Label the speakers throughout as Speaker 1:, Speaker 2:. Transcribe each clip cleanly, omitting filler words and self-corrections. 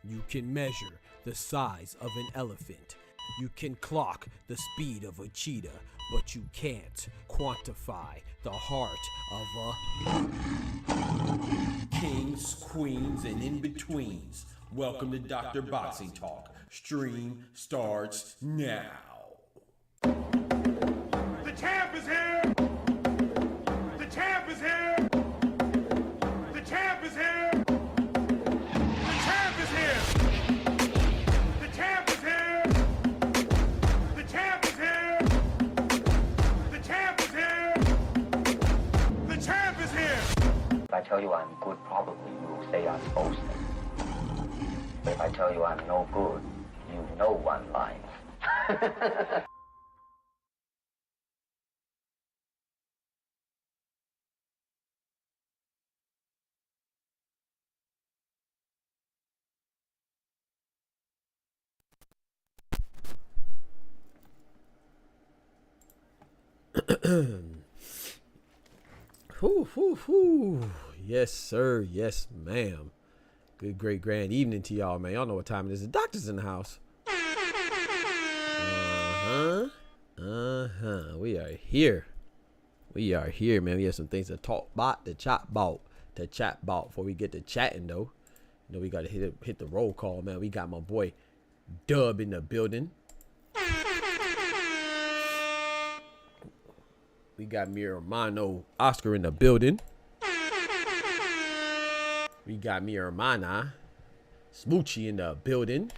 Speaker 1: You can measure the size of an elephant. You can clock the speed of a cheetah, but you can't quantify the heart of a kings, queens, and in-betweens. Welcome to Dr. Boxing Talk. Stream starts now.
Speaker 2: The champ is here! The champ is here! The champ is here! The champ is here! The champ is here! The champ is here! The champ is here! The champ is here!
Speaker 3: If I tell you I'm good, probably you will say I'm boasting. But if I tell you I'm no good, you know one line.
Speaker 1: Yes, sir. Yes, ma'am. Good, great, grand evening to y'all, man. Y'all know what time it is. The doctor's in the house. We are here. We are here, man. We have some things to talk about, to chat about, before we get to chatting, though. You know, we got to hit the roll call, man. We got my boy Dub in the building. We got mi hermano Oscar in the building. We got mi hermana Smoochie in the building.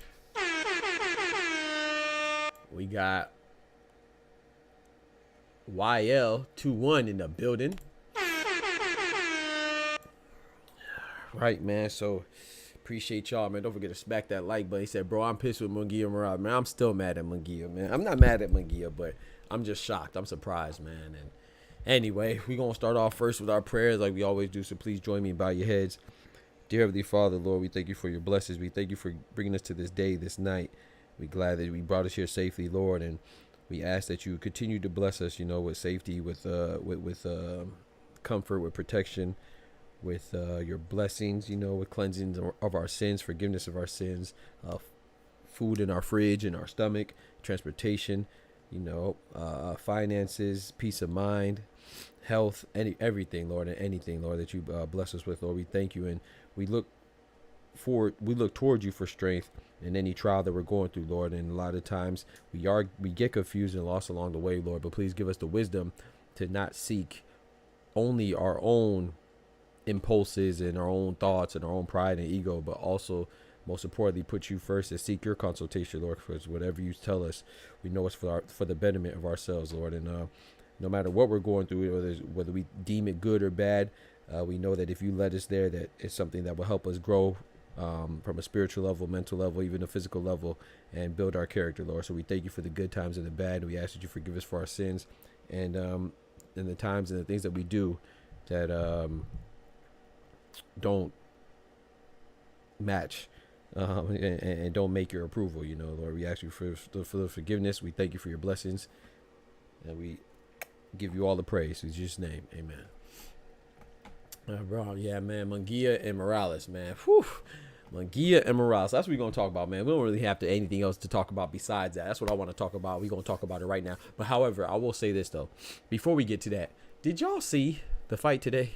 Speaker 1: We got YL21 in the building. Right, man. So appreciate y'all, man. Don't forget to smack that like button. He said, bro, I'm pissed with Munguia Murad. Man, I'm still mad at Munguia, man. I'm not mad at Munguia, but I'm just shocked. I'm surprised, man. And anyway, we're going to start off first with our prayers like we always do. So please join me and bow your heads. Dear Heavenly Father, Lord, we thank you for your blessings. We thank you for bringing us to this day, this night. We're glad that we brought us here safely, Lord. And we ask that you continue to bless us, you know, with safety, with comfort, with protection, with your blessings, you know, with cleansing of our sins, forgiveness of our sins, food in our fridge, in our stomach, transportation, you know, finances, peace of mind, health, everything, Lord, and anything, Lord, that you bless us with, Lord. We thank you, and we look towards you for strength in any trial that we're going through, Lord. And a lot of times we get confused and lost along the way, Lord, but please give us the wisdom to not seek only our own impulses and our own thoughts and our own pride and ego, but also most importantly put you first and seek your consultation, Lord, because whatever you tell us, we know it's for the betterment of ourselves, Lord. And no matter what we're going through, whether we deem it good or bad, We know that if you led us there, that it's something that will help us grow from a spiritual level, mental level, even a physical level, and build our character, Lord. So we thank you for the good times and the bad. We ask that you forgive us for our sins and the times and the things that we do that don't match and don't make your approval. You know, Lord, we ask you for the forgiveness. We thank you for your blessings, and we give you all the praise in Jesus' name. Amen. Bro, yeah, man, Munguia and Morales, man. Whew. Munguia and Morales. That's what we're going to talk about, man. We don't really have anything else to talk about besides that. That's what I want to talk about. We're going to talk about it right now. But however, I will say this, though. Before we get to that, did y'all see the fight today?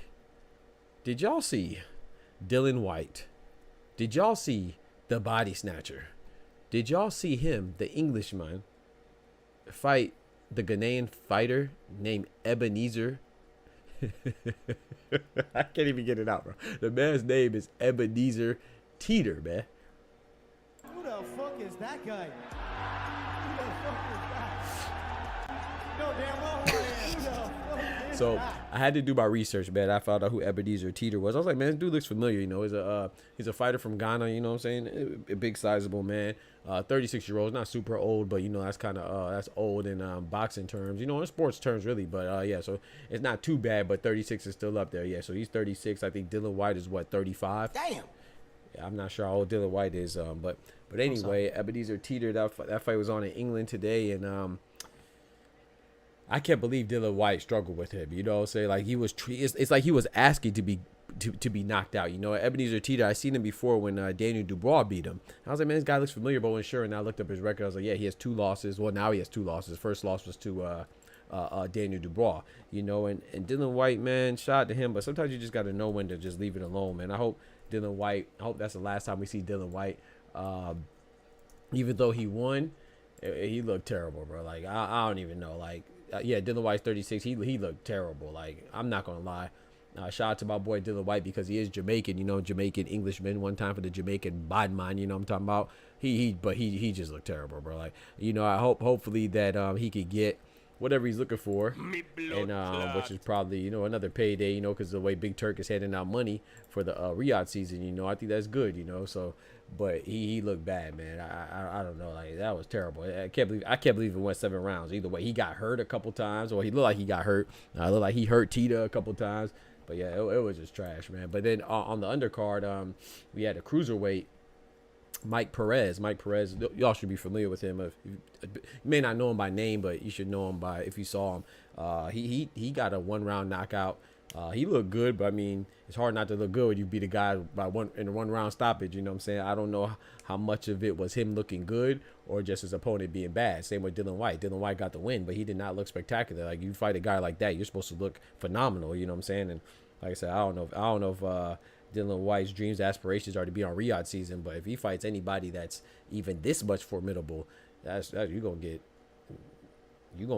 Speaker 1: Did y'all see Dylan White? Did y'all see the body snatcher? Did y'all see him, the Englishman, fight the Ghanaian fighter named Ebenezer? I can't even get it out, bro. The man's name is Ebenezer Teeter, man.
Speaker 4: Who the fuck is that guy? Who the fuck is that? No damn well who I am. Who the fuck is
Speaker 1: So
Speaker 4: that?
Speaker 1: I had to do my research, man. I found out who Ebenezer Teeter was. I was like, man, this dude looks familiar. You know, he's a fighter from Ghana. You know what I'm saying? A big, sizable man. 36-year-old, not super old, but you know that's kind of that's old in boxing terms. You know, in sports terms, really. But yeah, so it's not too bad. But 36 is still up there. Yeah, so he's 36. I think Dylan White is what, 35.
Speaker 4: Damn.
Speaker 1: Yeah, I'm not sure how old Dylan White is. But anyway, Ebenezer Teeter. That fight was on in England today, and I can't believe Dylan White struggled with him. You know what I'm saying? Like he was, it's like he was asking to be knocked out. You know, Ebenezer Teeter, I seen him before when Daniel Dubois beat him. I was like, man, this guy looks familiar, but when sure, and I looked up his record, I was like, yeah, he has 2 losses. Well, now he has 2 losses. First loss was to Daniel Dubois. You know, and Dylan White, man, shout out to him, but sometimes you just got to know when to just leave it alone, man. I hope that's the last time we see Dylan White. Even though he won, he looked terrible, bro. Like I don't even know, like. Yeah, Dylan White's 36. He looked terrible. Like, I'm not gonna lie. Shout out to my boy Dylan White because he is Jamaican. You know, Jamaican Englishman. One time for the Jamaican badman. You know what I'm talking about. But he just looked terrible, bro. Like, you know, I hopefully that he could get whatever he's looking for, and which is probably, you know, another payday. You know, because the way Big Turk is handing out money for the Riyadh season. You know, I think that's good. You know, so. But he looked bad, man. I don't know, like that was terrible. I can't believe it went 7 rounds. Either way, he got hurt a couple times, or he looked like he got hurt. Looked like he hurt Tita a couple times. But yeah, it was just trash, man. But then on the undercard, we had a cruiserweight, Mike Perez. Y'all should be familiar with him. You may not know him by name, but you should know him by if you saw him. He got a 1-round knockout. He looked good, but I mean, it's hard not to look good when you beat a guy in a 1-round stoppage. You know what I'm saying? I don't know how much of it was him looking good or just his opponent being bad. Same with Dylan White. Dylan White got the win, but he did not look spectacular. Like, you fight a guy like that, you're supposed to look phenomenal. You know what I'm saying? And like I said, I don't know if Dylan White's dreams, aspirations are to be on Riyadh season, but if he fights anybody that's even this much formidable, that's you're gonna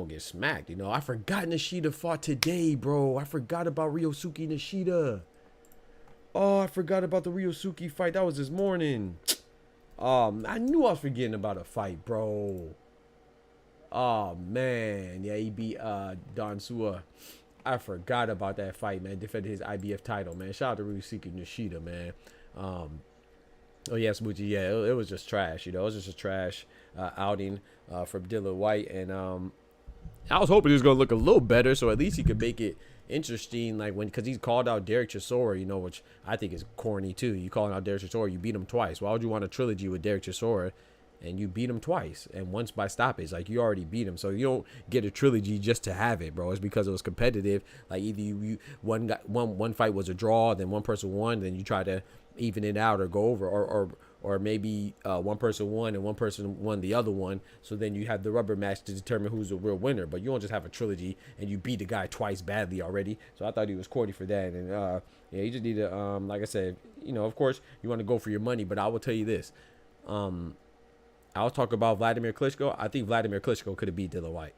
Speaker 1: get smacked. You know, I forgot Nishida fought today, bro. I forgot about Ryosuke Nishida. Oh, I forgot about the Ryosuke fight. That was this morning. I knew I was forgetting about a fight, bro. Oh man, yeah, he beat Don Sua. I forgot about that fight, man. Defended his IBF title, man. Shout out to Ryosuke Nishida, man. Oh yeah, Smoochie. Yeah, it was just trash. You know, it was just a trash outing from Dylan White, and I was hoping he was gonna look a little better, so at least he could make it interesting. Like because he's called out Derek Chisora, you know, which I think is corny too. You calling out Derek Chisora, you beat him twice. Why would you want a trilogy with Derek Chisora? And you beat him twice, and once by stoppage. Like, you already beat him, so you don't get a trilogy just to have it, bro. It's because it was competitive. Like, either one fight was a draw, then one person won, then you try to even it out or go over, or maybe one person won and one person won the other one. So then you have the rubber match to determine who's the real winner. But you don't just have a trilogy and you beat the guy twice badly already. So I thought he was corny for that. And yeah, you just need to, like I said, you know, of course you want to go for your money, but I will tell you this. I was talking about Vladimir Klitschko. I think Vladimir Klitschko could have beat Dylan White.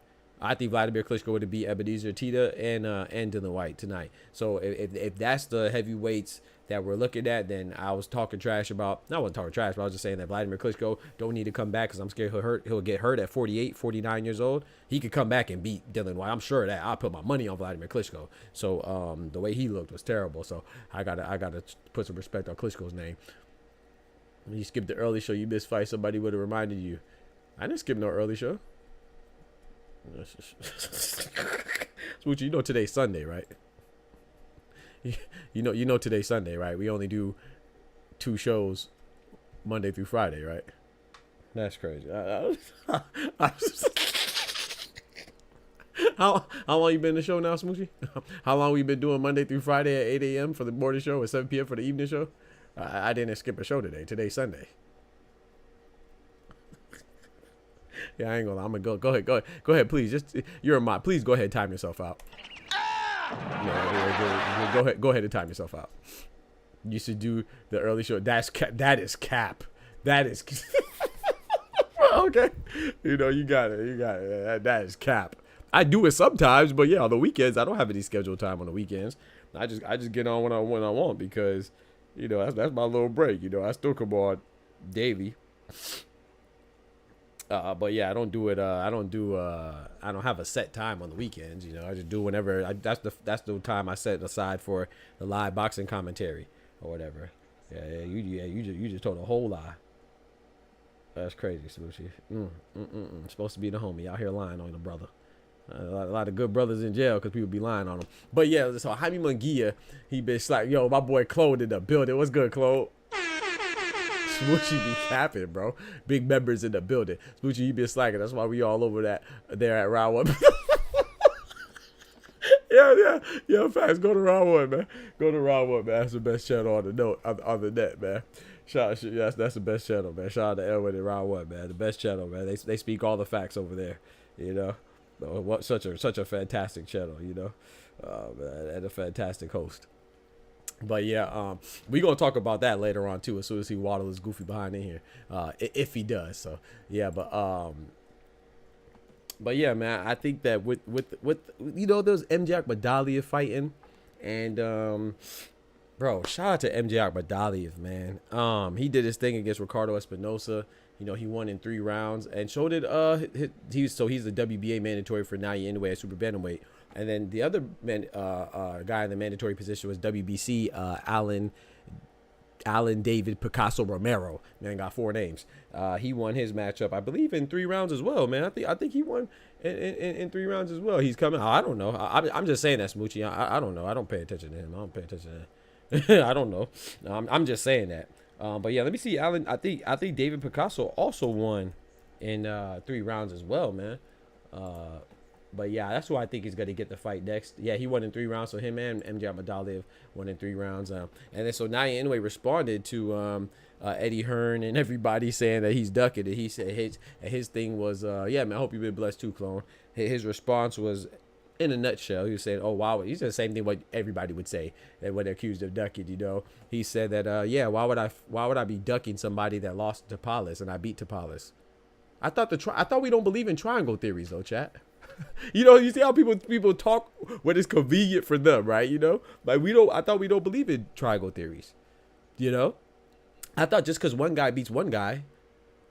Speaker 1: I think Vladimir Klitschko would beat Ebenezer Tita and Dylan White tonight. So if that's the heavyweights that we're looking at, then I was talking trash about, not wasn't talking trash, but I was just saying that Vladimir Klitschko don't need to come back because I'm scared he'll get hurt at 48, 49 years old. He could come back and beat Dylan White. I'm sure of that. I'll put my money on Vladimir Klitschko. So the way he looked was terrible. So I gotta put some respect on Klitschko's name. When you skipped the early show, you missed fight, somebody would have reminded you. I didn't skip no early show. Smoochie, you know today's Sunday, right? You know today's Sunday, right? We only do 2 shows Monday through Friday, right? That's crazy. How long you been in the show now, Smoochie? How long we been doing Monday through Friday at 8 a.m. for the morning show and 7 p.m. for the evening show? I didn't skip a show today. Today's Sunday. Yeah, I ain't gonna lie. I'm gonna go ahead, please. Just you're a mod. Please go ahead and time yourself out. No, go ahead and time yourself out. You should do the early show. That is cap. That is okay. You got it. That is cap. I do it sometimes, but yeah, on the weekends I don't have any scheduled time on the weekends. I just get on when I want because that's my little break. I still come on daily. But yeah, I don't do it. I don't have a set time on the weekends. I just do whenever. That's the time I set aside for the live boxing commentary or whatever. You just told a whole lie. That's crazy, Smoochie. Supposed to be the homie out here lying on the brother. A lot of good brothers in jail because people be lying on them. But yeah, so Jaime Munguia, he been like, yo, my boy Claude in the building. What's good, Claude? Smoochie be capping, bro. Big members in the building. Smoochie, he been slacking. That's why we all over there at round 1. yeah. Facts. Go to round 1, man. Go to round 1, man. That's the best channel on the net, man. That's the best channel, man. Shout out to Elwood in round 1, man. The best channel, man. They speak all the facts over there. What such a fantastic channel, man, and a fantastic host. But yeah, we gonna talk about that later on too, as soon as he waddle his goofy behind in here, if he does. So yeah, but yeah, man, I think that with those MJ Akmadaliev fighting, and bro, shout out to MJ Akmadaliev, man. He did his thing against Ricardo Espinosa. He won in 3 rounds, and so did he's the WBA mandatory for Naoya Inoue at super bantamweight. And then the other guy in the mandatory position was WBC Alan David Picasso Romero. Man, got 4 names. He won his matchup, I believe, in 3 rounds as well. Man, I think he won in 3 rounds as well. He's coming. I don't know. I'm just saying that, Smoochie. I don't know. I don't pay attention to him. I don't pay attention to him. I don't know. I'm just saying that. But yeah, let me see. Alan, I think David Picasso also won in 3 rounds as well, man. But yeah, that's who I think is going to get the fight next. Yeah, he won in 3 rounds. So him and MJ Akmadaliev won in 3 rounds. And then so Naoya Inoue responded to Eddie Hearn and everybody saying that he's ducking it. He said his thing was, yeah, man, I hope you've been blessed too, clone. His response was, in a nutshell, he was saying, oh, wow. He said the same thing what everybody would say that when they're accused of ducking, He said that, yeah, why would I be ducking somebody that lost to Palis and I beat Palis? I thought we don't believe in triangle theories, though, chat. You see how people talk when it's convenient for them, right? Like I thought we don't believe in triangle theories. I thought just because one guy beats one guy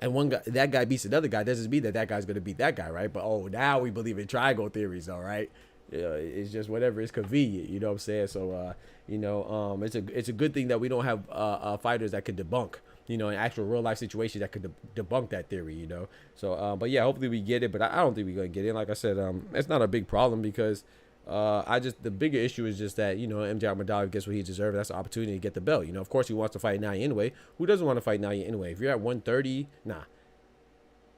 Speaker 1: and that guy beats another guy doesn't mean that guy's gonna beat that guy, right? But now we believe in triangle theories, all right? It's just whatever is convenient, you know what I'm saying? So it's a good thing that we don't have fighters that could debunk, an actual real life situation that could debunk that theory, So but yeah, hopefully we get it, but I don't think we're gonna get it. Like I said, it's not a big problem because the bigger issue is just that MJ Akmadaliev gets what he deserves. That's an opportunity to get the belt. Of course he wants to fight Naoya Inoue. Who doesn't want to fight Naoya Inoue? If you're at 130, nah.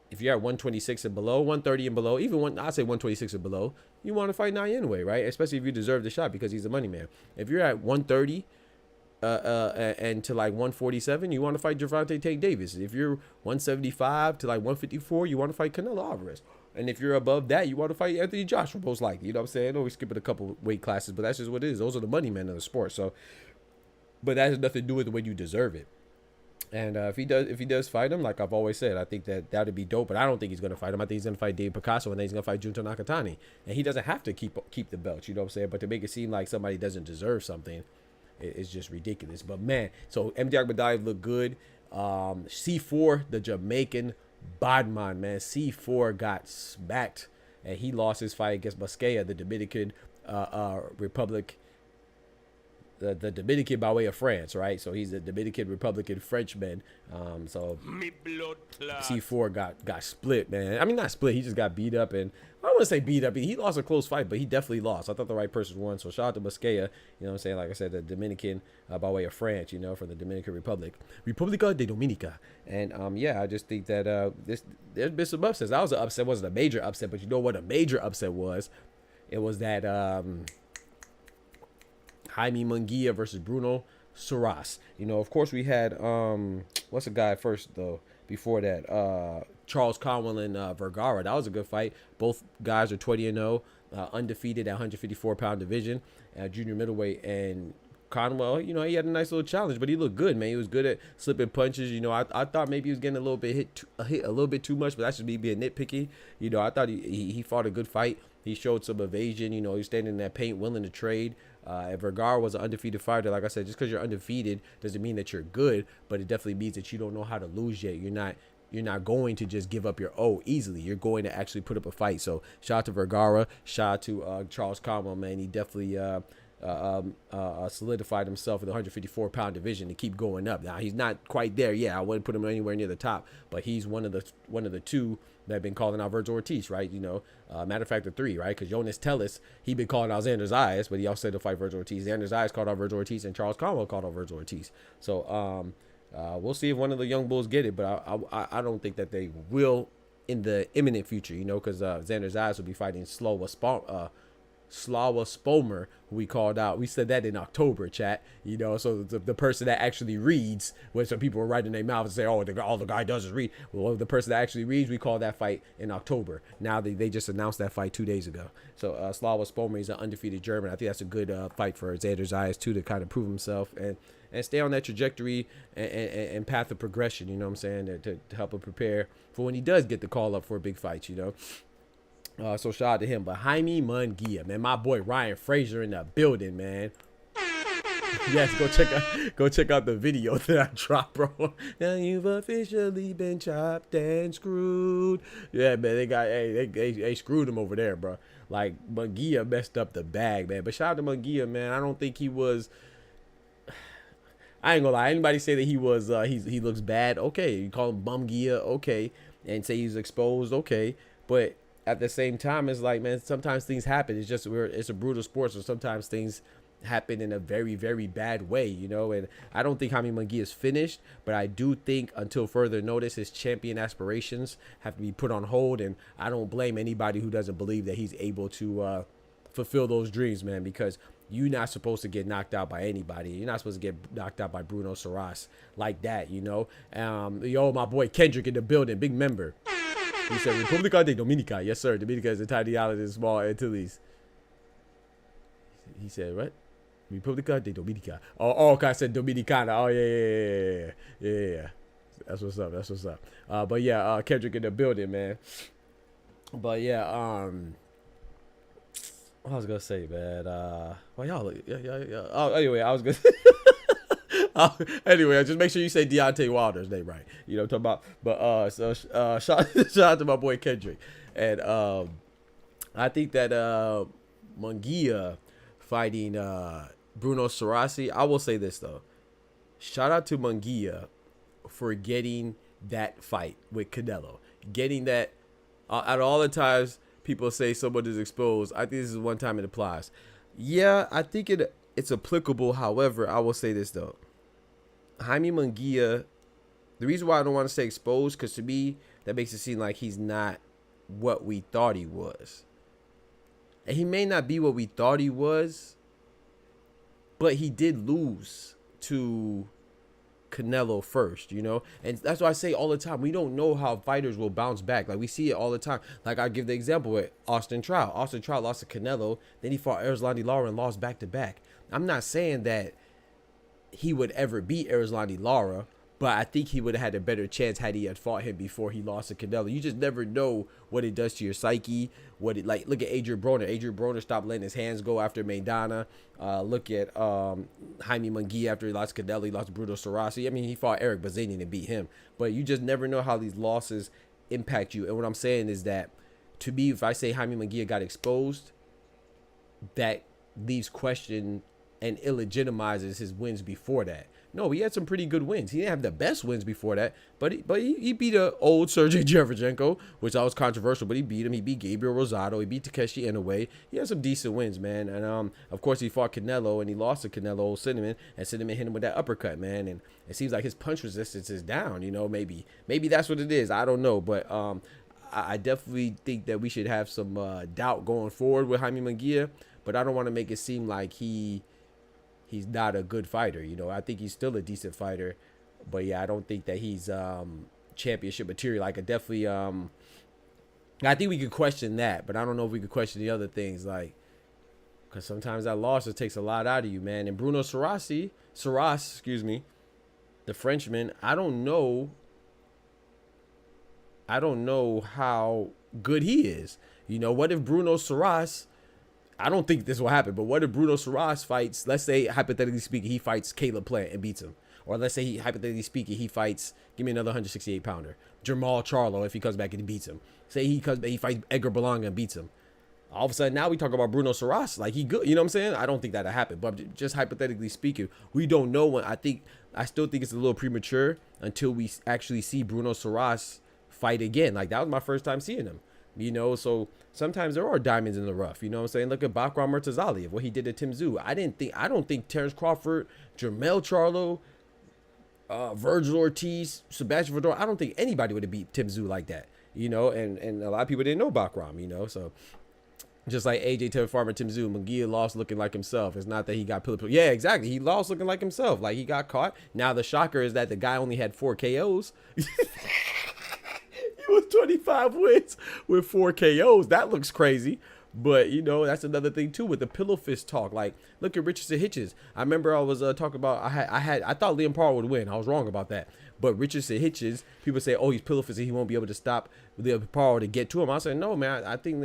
Speaker 1: If you're at 126 and below, 130 and below, I'd say 126 and below, you want to fight Naoya Inoue, right? Especially if you deserve the shot because he's a money man. If you're at 130 and to like 147, you want to fight Gervonta Tank Davis. If you're 175 to like 154, you want to fight Canelo Alvarez. And if you're above that, you want to fight Anthony Joshua, most likely. You know what I'm saying? I know we're skipping a couple weight classes, but that's just what it is. Those are the money men of the sport. So, but that has nothing to do with the way you deserve it. And if he does fight him, like I've always said, I think that that'd be dope. But I don't think he's gonna fight him. I think he's gonna fight Dave Picasso, and then he's gonna fight Junto Nakatani. And he doesn't have to keep the belt. You know what I'm saying? But to make it seem like somebody doesn't deserve something, it's just ridiculous. But man, so MD Agbadayev looked good. C4, the Jamaican Bodman, man. C4 got smacked, and he lost his fight against Mosquea, the Dominican Republic. The Dominican by way of France, right? So he's a Dominican Republican Frenchman. So C4 got split, man. I mean, not split. He just got beat up, and I don't want to say beat up. He lost a close fight, but he definitely lost. I thought the right person won. So shout out to Mosquea. You know what I'm saying? Like I said, the Dominican by way of France, you know, from the Dominican Republic, República de Dominica. And yeah, I just think that there's been some upsets. That was an upset. It wasn't a major upset, but you know what a major upset was? It was that Jaime Munguia versus Bruno Surace. You know, of course we had what's the guy first though? Before that, Charles Conwell and Vergara. That was a good fight. Both guys are 20-0, undefeated at 154-pound division, junior middleweight. And Conwell, you know, he had a nice little challenge, but he looked good, man. He was good at slipping punches. You know, I thought maybe he was getting a little bit hit a little bit too much, but that's just me being nitpicky. You know, I thought he fought a good fight. He showed some evasion. You know, he was standing in that paint, willing to trade. Vergara was an undefeated fighter. Like I said, just because you're undefeated doesn't mean that you're good, but it definitely means that you don't know how to lose yet. You're not going to just give up your O easily. You're going to actually put up a fight. So shout out to Vergara. Shout out to Charles Conwell, man. He definitely solidified himself in the 154-pound division to keep going up. Now he's not quite there. Yeah, I wouldn't put him anywhere near the top, but he's one of the two that have been calling out Virgil Ortiz, right? You know, matter of fact, the three, right? Because Jonas Tellis, he been calling out Xander Zayas, but he also said to fight Virgil Ortiz. Xander Zayas called out Virgil Ortiz, and Charles Conwell called out Virgil Ortiz. So we'll see if one of the young bulls get it, but I don't think that they will in the imminent future, you know, because Xander Zayas will be fighting Slava Spomer, who we called out. We said that in October, chat. You know, so the person that actually reads, when some people were writing their mouth and say, oh, all the guy does is read. Well, the person that actually reads, we called that fight in October. Now they just announced that fight 2 days ago. So Slava Spomer is an undefeated German. I think that's a good fight for Xander Zayas too, to kind of prove himself and stay on that trajectory and path of progression. You know what I'm saying? To help him prepare for when he does get the call up for big fights. You know. So shout out to him. But Jaime Munguia, man, my boy Ryan Frazier in the building, man. Yes, go check out the video that I dropped, bro. Now you've officially been chopped and screwed. Yeah, man, they screwed him over there, bro. Like Munguia messed up the bag, man. But shout out to Munguia, man. I don't think he was. I ain't gonna lie. Anybody say that he was he looks bad? Okay, you call him Bumgia, okay, and say he's exposed, okay, but at the same time, it's like, man, sometimes things happen. It's just it's a brutal sport, so sometimes things happen in a very, very bad way, you know. And I don't think Jaime Munguia is finished, but I do think until further notice, his champion aspirations have to be put on hold. And I don't blame anybody who doesn't believe that he's able to fulfill those dreams, man, because you're not supposed to get knocked out by anybody. You're not supposed to get knocked out by Bruno Surace like that, you know. Yo, my boy Kendrick in the building, big member. He said, República de Dominica. Yes, sir. Dominica is a tiny island in small Antilles. He said, what? República de Dominica. Oh, okay. I said Dominicana. Oh, yeah. That's what's up. But yeah, Kendrick in the building, man. But yeah, what I was gonna say, man. Well, y'all, yeah. Oh, anyway, I was gonna. Anyway, just make sure you say Deontay Wilder's name right. You know what I'm talking about? But shout out to my boy Kendrick. And I think that Munguia fighting Bruno Surace. I will say this though. Shout out to Munguia for getting that fight with Canelo. Getting that out of all the times people say someone is exposed, I think this is one time it applies. Yeah, I think it's applicable. However, I will say this though. Jaime Munguia, the reason why I don't want to say exposed, because to me, that makes it seem like he's not what we thought he was. And he may not be what we thought he was, but he did lose to Canelo first, you know? And that's why I say all the time, we don't know how fighters will bounce back. Like, we see it all the time. Like, I give the example with Austin Trout. Austin Trout lost to Canelo, then he fought Erislandy Lara and lost back-to-back. I'm not saying that he would ever beat Erislandy Lara, But I think he would have had a better chance had he had fought him before he lost to Canelo. You just never know what it does to your psyche. What it like. Look at Adrian Broner. Adrian Broner stopped letting his hands go after Maidana. Look at Jaime Munguia after he lost Canelo. He lost Bruno Surace. I mean, he fought Eric Bazanian and beat him. But you just never know how these losses impact you. And what I'm saying is that, to me, if I say Jaime Munguia got exposed, that leaves question and illegitimizes his wins before that. No, he had some pretty good wins. He didn't have the best wins before that, but he beat a old Sergey Gervonta, which I was controversial, but he beat him. He beat Gabriel Rosado. He beat Takeshi Inoue. He had some decent wins, man. And of course, he fought Canelo, and he lost to Canelo, old Cinnamon, and Cinnamon hit him with that uppercut, man. And it seems like his punch resistance is down. You know, maybe that's what it is. I don't know, but I definitely think that we should have some doubt going forward with Jaime Munguia, but I don't want to make it seem like he's not a good fighter. You know, I think he's still a decent fighter, but yeah, I don't think that he's championship material. I could definitely I think we could question that, but I don't know if we could question the other things, like, because sometimes that loss just takes a lot out of you, man. And Bruno Surace, excuse me, the Frenchman, I don't know how good he is. You know, what if Bruno Surace, I don't think this will happen, but what if Bruno Surace fights, let's say, hypothetically speaking, he fights Caleb Plant and beats him. Or let's say, hypothetically speaking, he fights, give me another 168-pounder, Jamal Charlo, if he comes back and he beats him. Say he fights Edgar Berlanga and beats him. All of a sudden, now we talk about Bruno Surace, like he good. You know what I'm saying? I don't think that'll happen, but just hypothetically speaking, we don't know when. I still think it's a little premature until we actually see Bruno Surace fight again. Like, that was my first time seeing him. You know, so sometimes there are diamonds in the rough. You know what I'm saying? Look at Bakram Murtazali, what he did to Tim Tszyu. I don't think Terrence Crawford, Jermell Charlo, Virgil Ortiz, Sebastian Verdora, I don't think anybody would have beat Tim Tszyu like that. You know, and a lot of people didn't know Bakram, you know, so just like AJ Tevin Farmer, Tim Tszyu, Munguia lost looking like himself. It's not that he got pillar. Yeah, exactly. He lost looking like himself. Like, he got caught. Now the shocker is that the guy only had 4 KOs. He was 25 wins with 4 KOs. That looks crazy. But, you know, that's another thing, too, with the pillow fist talk. Like, look at Richardson Hitchens. I remember I was talking about, I thought Liam Parr would win. I was wrong about that. But Richardson Hitchens, people say, oh, he's pillow fisted, he won't be able to stop Liam Parr to get to him. I said, no, man, I think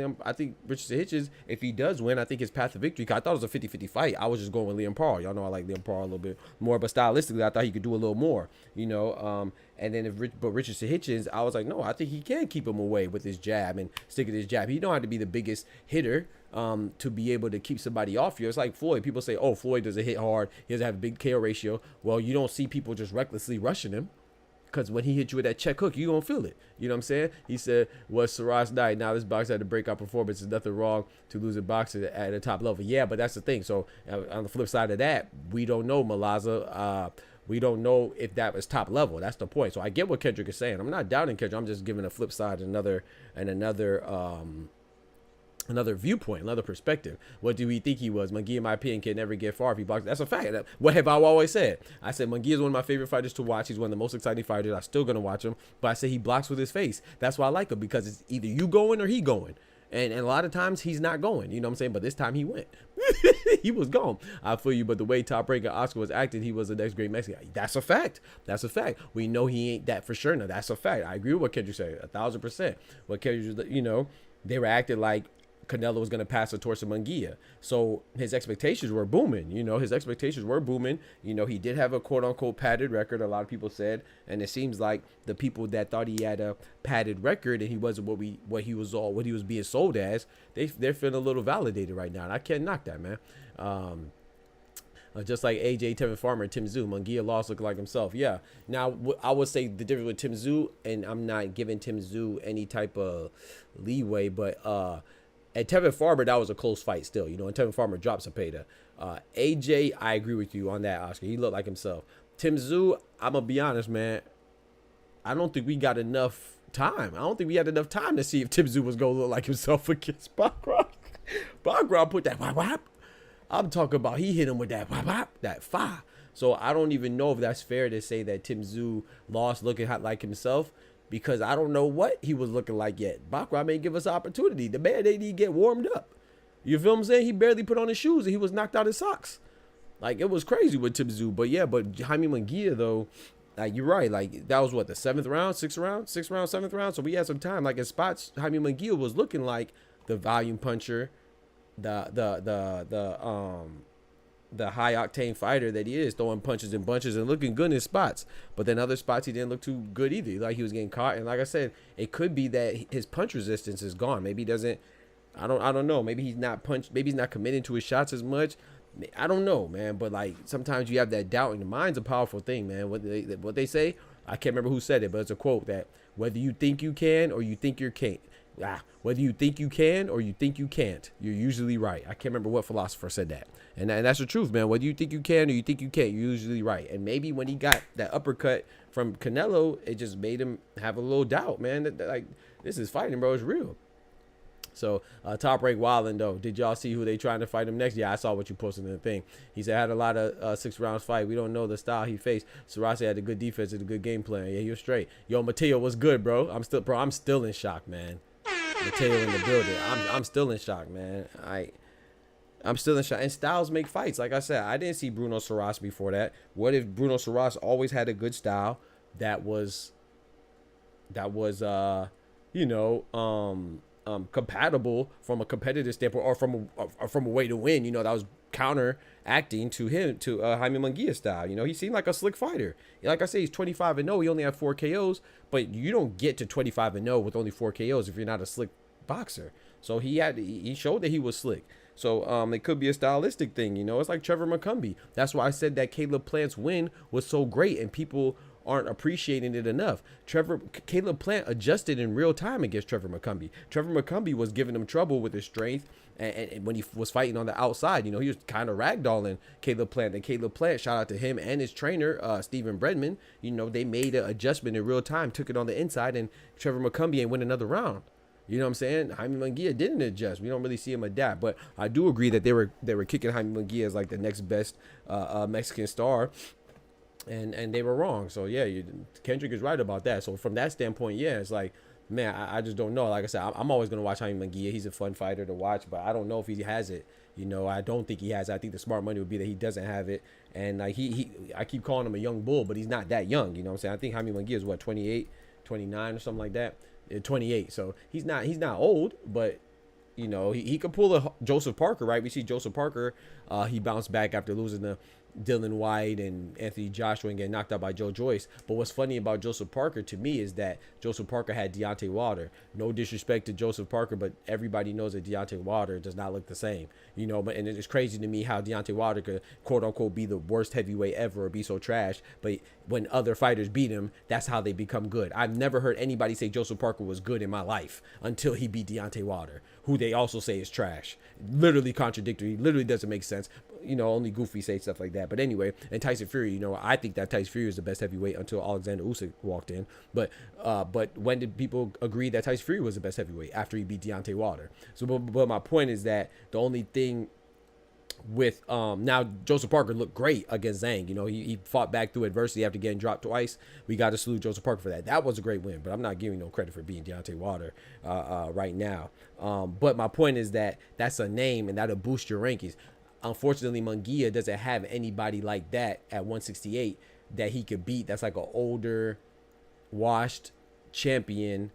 Speaker 1: Richardson Hitchens, if he does win, I think his path to victory, I thought it was a 50-50 fight. I was just going with Liam Parr. Y'all know I like Liam Parr a little bit more, but stylistically, I thought he could do a little more, you know. And then but Richardson Hitchens, I was like, no, I think he can keep him away with his jab and stick with his jab. He don't have to be the biggest hitter to be able to keep somebody off you. It's like Floyd. People say, oh, Floyd doesn't hit hard. He doesn't have a big KO ratio. Well, you don't see people just recklessly rushing him, because when he hit you with that check hook, you gonna feel it. You know what I'm saying? He said, was Surace night. Now this boxer had a breakout performance. There's nothing wrong to lose a boxer at a top level. Yeah, but that's the thing. So on the flip side of that, we don't know, Malaza. We don't know if that was top level. That's the point. So I get what Kendrick is saying. I'm not doubting Kendrick. I'm just giving a flip side, another viewpoint, another perspective. What do we think he was? Munguia, in my opinion, can never get far if he boxes. That's a fact. What have I always said? I said Munguia is one of my favorite fighters to watch. He's one of the most exciting fighters. I'm still going to watch him. But I say he blocks with his face. That's why I like him, because it's either you going or he going. And a lot of times he's not going, you know what I'm saying? But this time he went. He was gone. I feel you, but the way Top Ranker Oscar was acting, he was the next great Mexican. That's a fact. That's a fact. We know he ain't that for sure. Now, that's a fact. I agree with what Kendrick said, 1,000%. What Kendrick, you know, they were acting like Canelo was going to pass the torch to Munguia. So his expectations were booming. You know, his expectations were booming. You know, he did have a quote-unquote padded record, a lot of people said. And it seems like the people that thought he had a padded record and he wasn't what he was being sold as, they're feeling a little validated right now. And I can't knock that, man. Just like AJ, Tevin Farmer, and Tim Tszyu, Munguia lost looking like himself. Yeah. Now, I would say the difference with Tim Tszyu, and I'm not giving Tim Tszyu any type of leeway, but at Tevin Farmer, that was a close fight still, you know, and Tevin Farmer dropped Cepeda. AJ, I agree with you on that, Oscar. He looked like himself. Tim Tszyu, I'm going to be honest, man. I don't think we got enough time. I don't think we had enough time to see if Tim Tszyu was going to look like himself against Bakram. Bakram put that whap whap. I'm talking about he hit him with that whap whap, that fire. So I don't even know if that's fair to say that Tim Tszyu lost looking like himself, because I don't know what he was looking like yet. Bakram may give us an opportunity. The man didn't even get warmed up. You feel what I'm saying? He barely put on his shoes and he was knocked out his socks. Like, it was crazy with Tim Tszyu. But yeah, but Jaime Munguia, though, like you're right. Like that was what, the 7th round, 7th round. So we had some time. Like in spots, Jaime Munguia was looking like the volume puncher, the high octane fighter that he is, throwing punches and bunches and looking good in spots. But then other spots he didn't look too good either. Like he was getting caught. And like I said, it could be that his punch resistance is gone. Maybe he doesn't. I don't know. Maybe he's not Maybe he's not committing to his shots as much. I don't know, man. But like sometimes you have that doubt, and the mind's a powerful thing, man. What they say, I can't remember who said it, but it's a quote that whether you think you can or you think you can't, whether you think you can or you think you can't, you're usually right. I can't remember what philosopher said that. And that's the truth, man. Whether you think you can or you think you can't, you're usually right. And maybe when he got that uppercut from Canelo, it just made him have a little doubt, man. That like, this is fighting, bro. It's real. So Top Rank Wildin', though, did y'all see who they trying to fight him next? Yeah, I saw what you posted in the thing. He said had a lot of 6 rounds fight. We don't know the style he faced. Surace had a good defense and a good game plan. Yeah, he was straight. Yo, Mateo was good, bro. I'm still in shock, man. Mateo in the building. I'm still in shock, man. I'm still in shock. And styles make fights. Like I said, I didn't see Bruno Surace before that. What if Bruno Surace always had a good style that was compatible from a competitive standpoint, or from a way to win, that was counteracting to Jaime Munguia style. He seemed like a slick fighter. Like I say, he's 25-0. He only had 4 KOs, but you don't get to 25-0 with only 4 KOs if you're not a slick boxer. So he showed that he was slick. So it could be a stylistic thing. It's like Trevor McCumbee. That's why I said that Caleb Plant's win was so great, and people aren't appreciating it enough. Caleb Plant adjusted in real time against Trevor McCumbee. Trevor McCumbee was giving him trouble with his strength, and when he was fighting on the outside, he was kind of ragdolling Caleb Plant. And Caleb Plant, shout out to him and his trainer, Stephen Bredman. They made an adjustment in real time, took it on the inside, and Trevor McCumbee ain't win another round. You know what I'm saying? Jaime Munguia didn't adjust. We don't really see him adapt, but I do agree that they were kicking Jaime Munguia as like the next best Mexican star. And they were wrong. So yeah, Kendrick is right about that. So from that standpoint, yeah, it's like, man, I just don't know. Like I said, I'm always gonna watch Jaime Munguia. He's a fun fighter to watch, but I don't know if he has it. I don't think he has it. I think the smart money would be that he doesn't have it. And like I keep calling him a young bull, but he's not that young. You know what I'm saying? I think Jaime Munguia is what, 28, 29 or something like that. 28. So he's not old, but he could pull a Joseph Parker, right? We see Joseph Parker. He bounced back after losing to Dylan White and Anthony Joshua and getting knocked out by Joe Joyce. But what's funny about Joseph Parker to me is that Joseph Parker had Deontay Wilder. No disrespect to Joseph Parker, but everybody knows that Deontay Wilder does not look the same. But and it's crazy to me how Deontay Wilder could quote unquote be the worst heavyweight ever or be so trash, but when other fighters beat him, that's how they become good. I've never heard anybody say Joseph Parker was good in my life until he beat Deontay Wilder, who they also say is trash. Literally contradictory. Literally doesn't make sense. Only Goofy say stuff like that. But anyway, and Tyson Fury, I think that Tyson Fury is the best heavyweight until Alexander Usyk walked in. But when did people agree that Tyson Fury was the best heavyweight? After he beat Deontay Wilder. So, but my point is that the only thing with now Joseph Parker looked great against Zhang. He fought back through adversity after getting dropped twice. We got to salute Joseph Parker for that. That was a great win, but I'm not giving no credit for beating Deontay Wilder right now. But my point is that that's a name and that'll boost your rankings. Unfortunately, Munguia doesn't have anybody like that at 168 that he could beat. That's like an older, washed champion,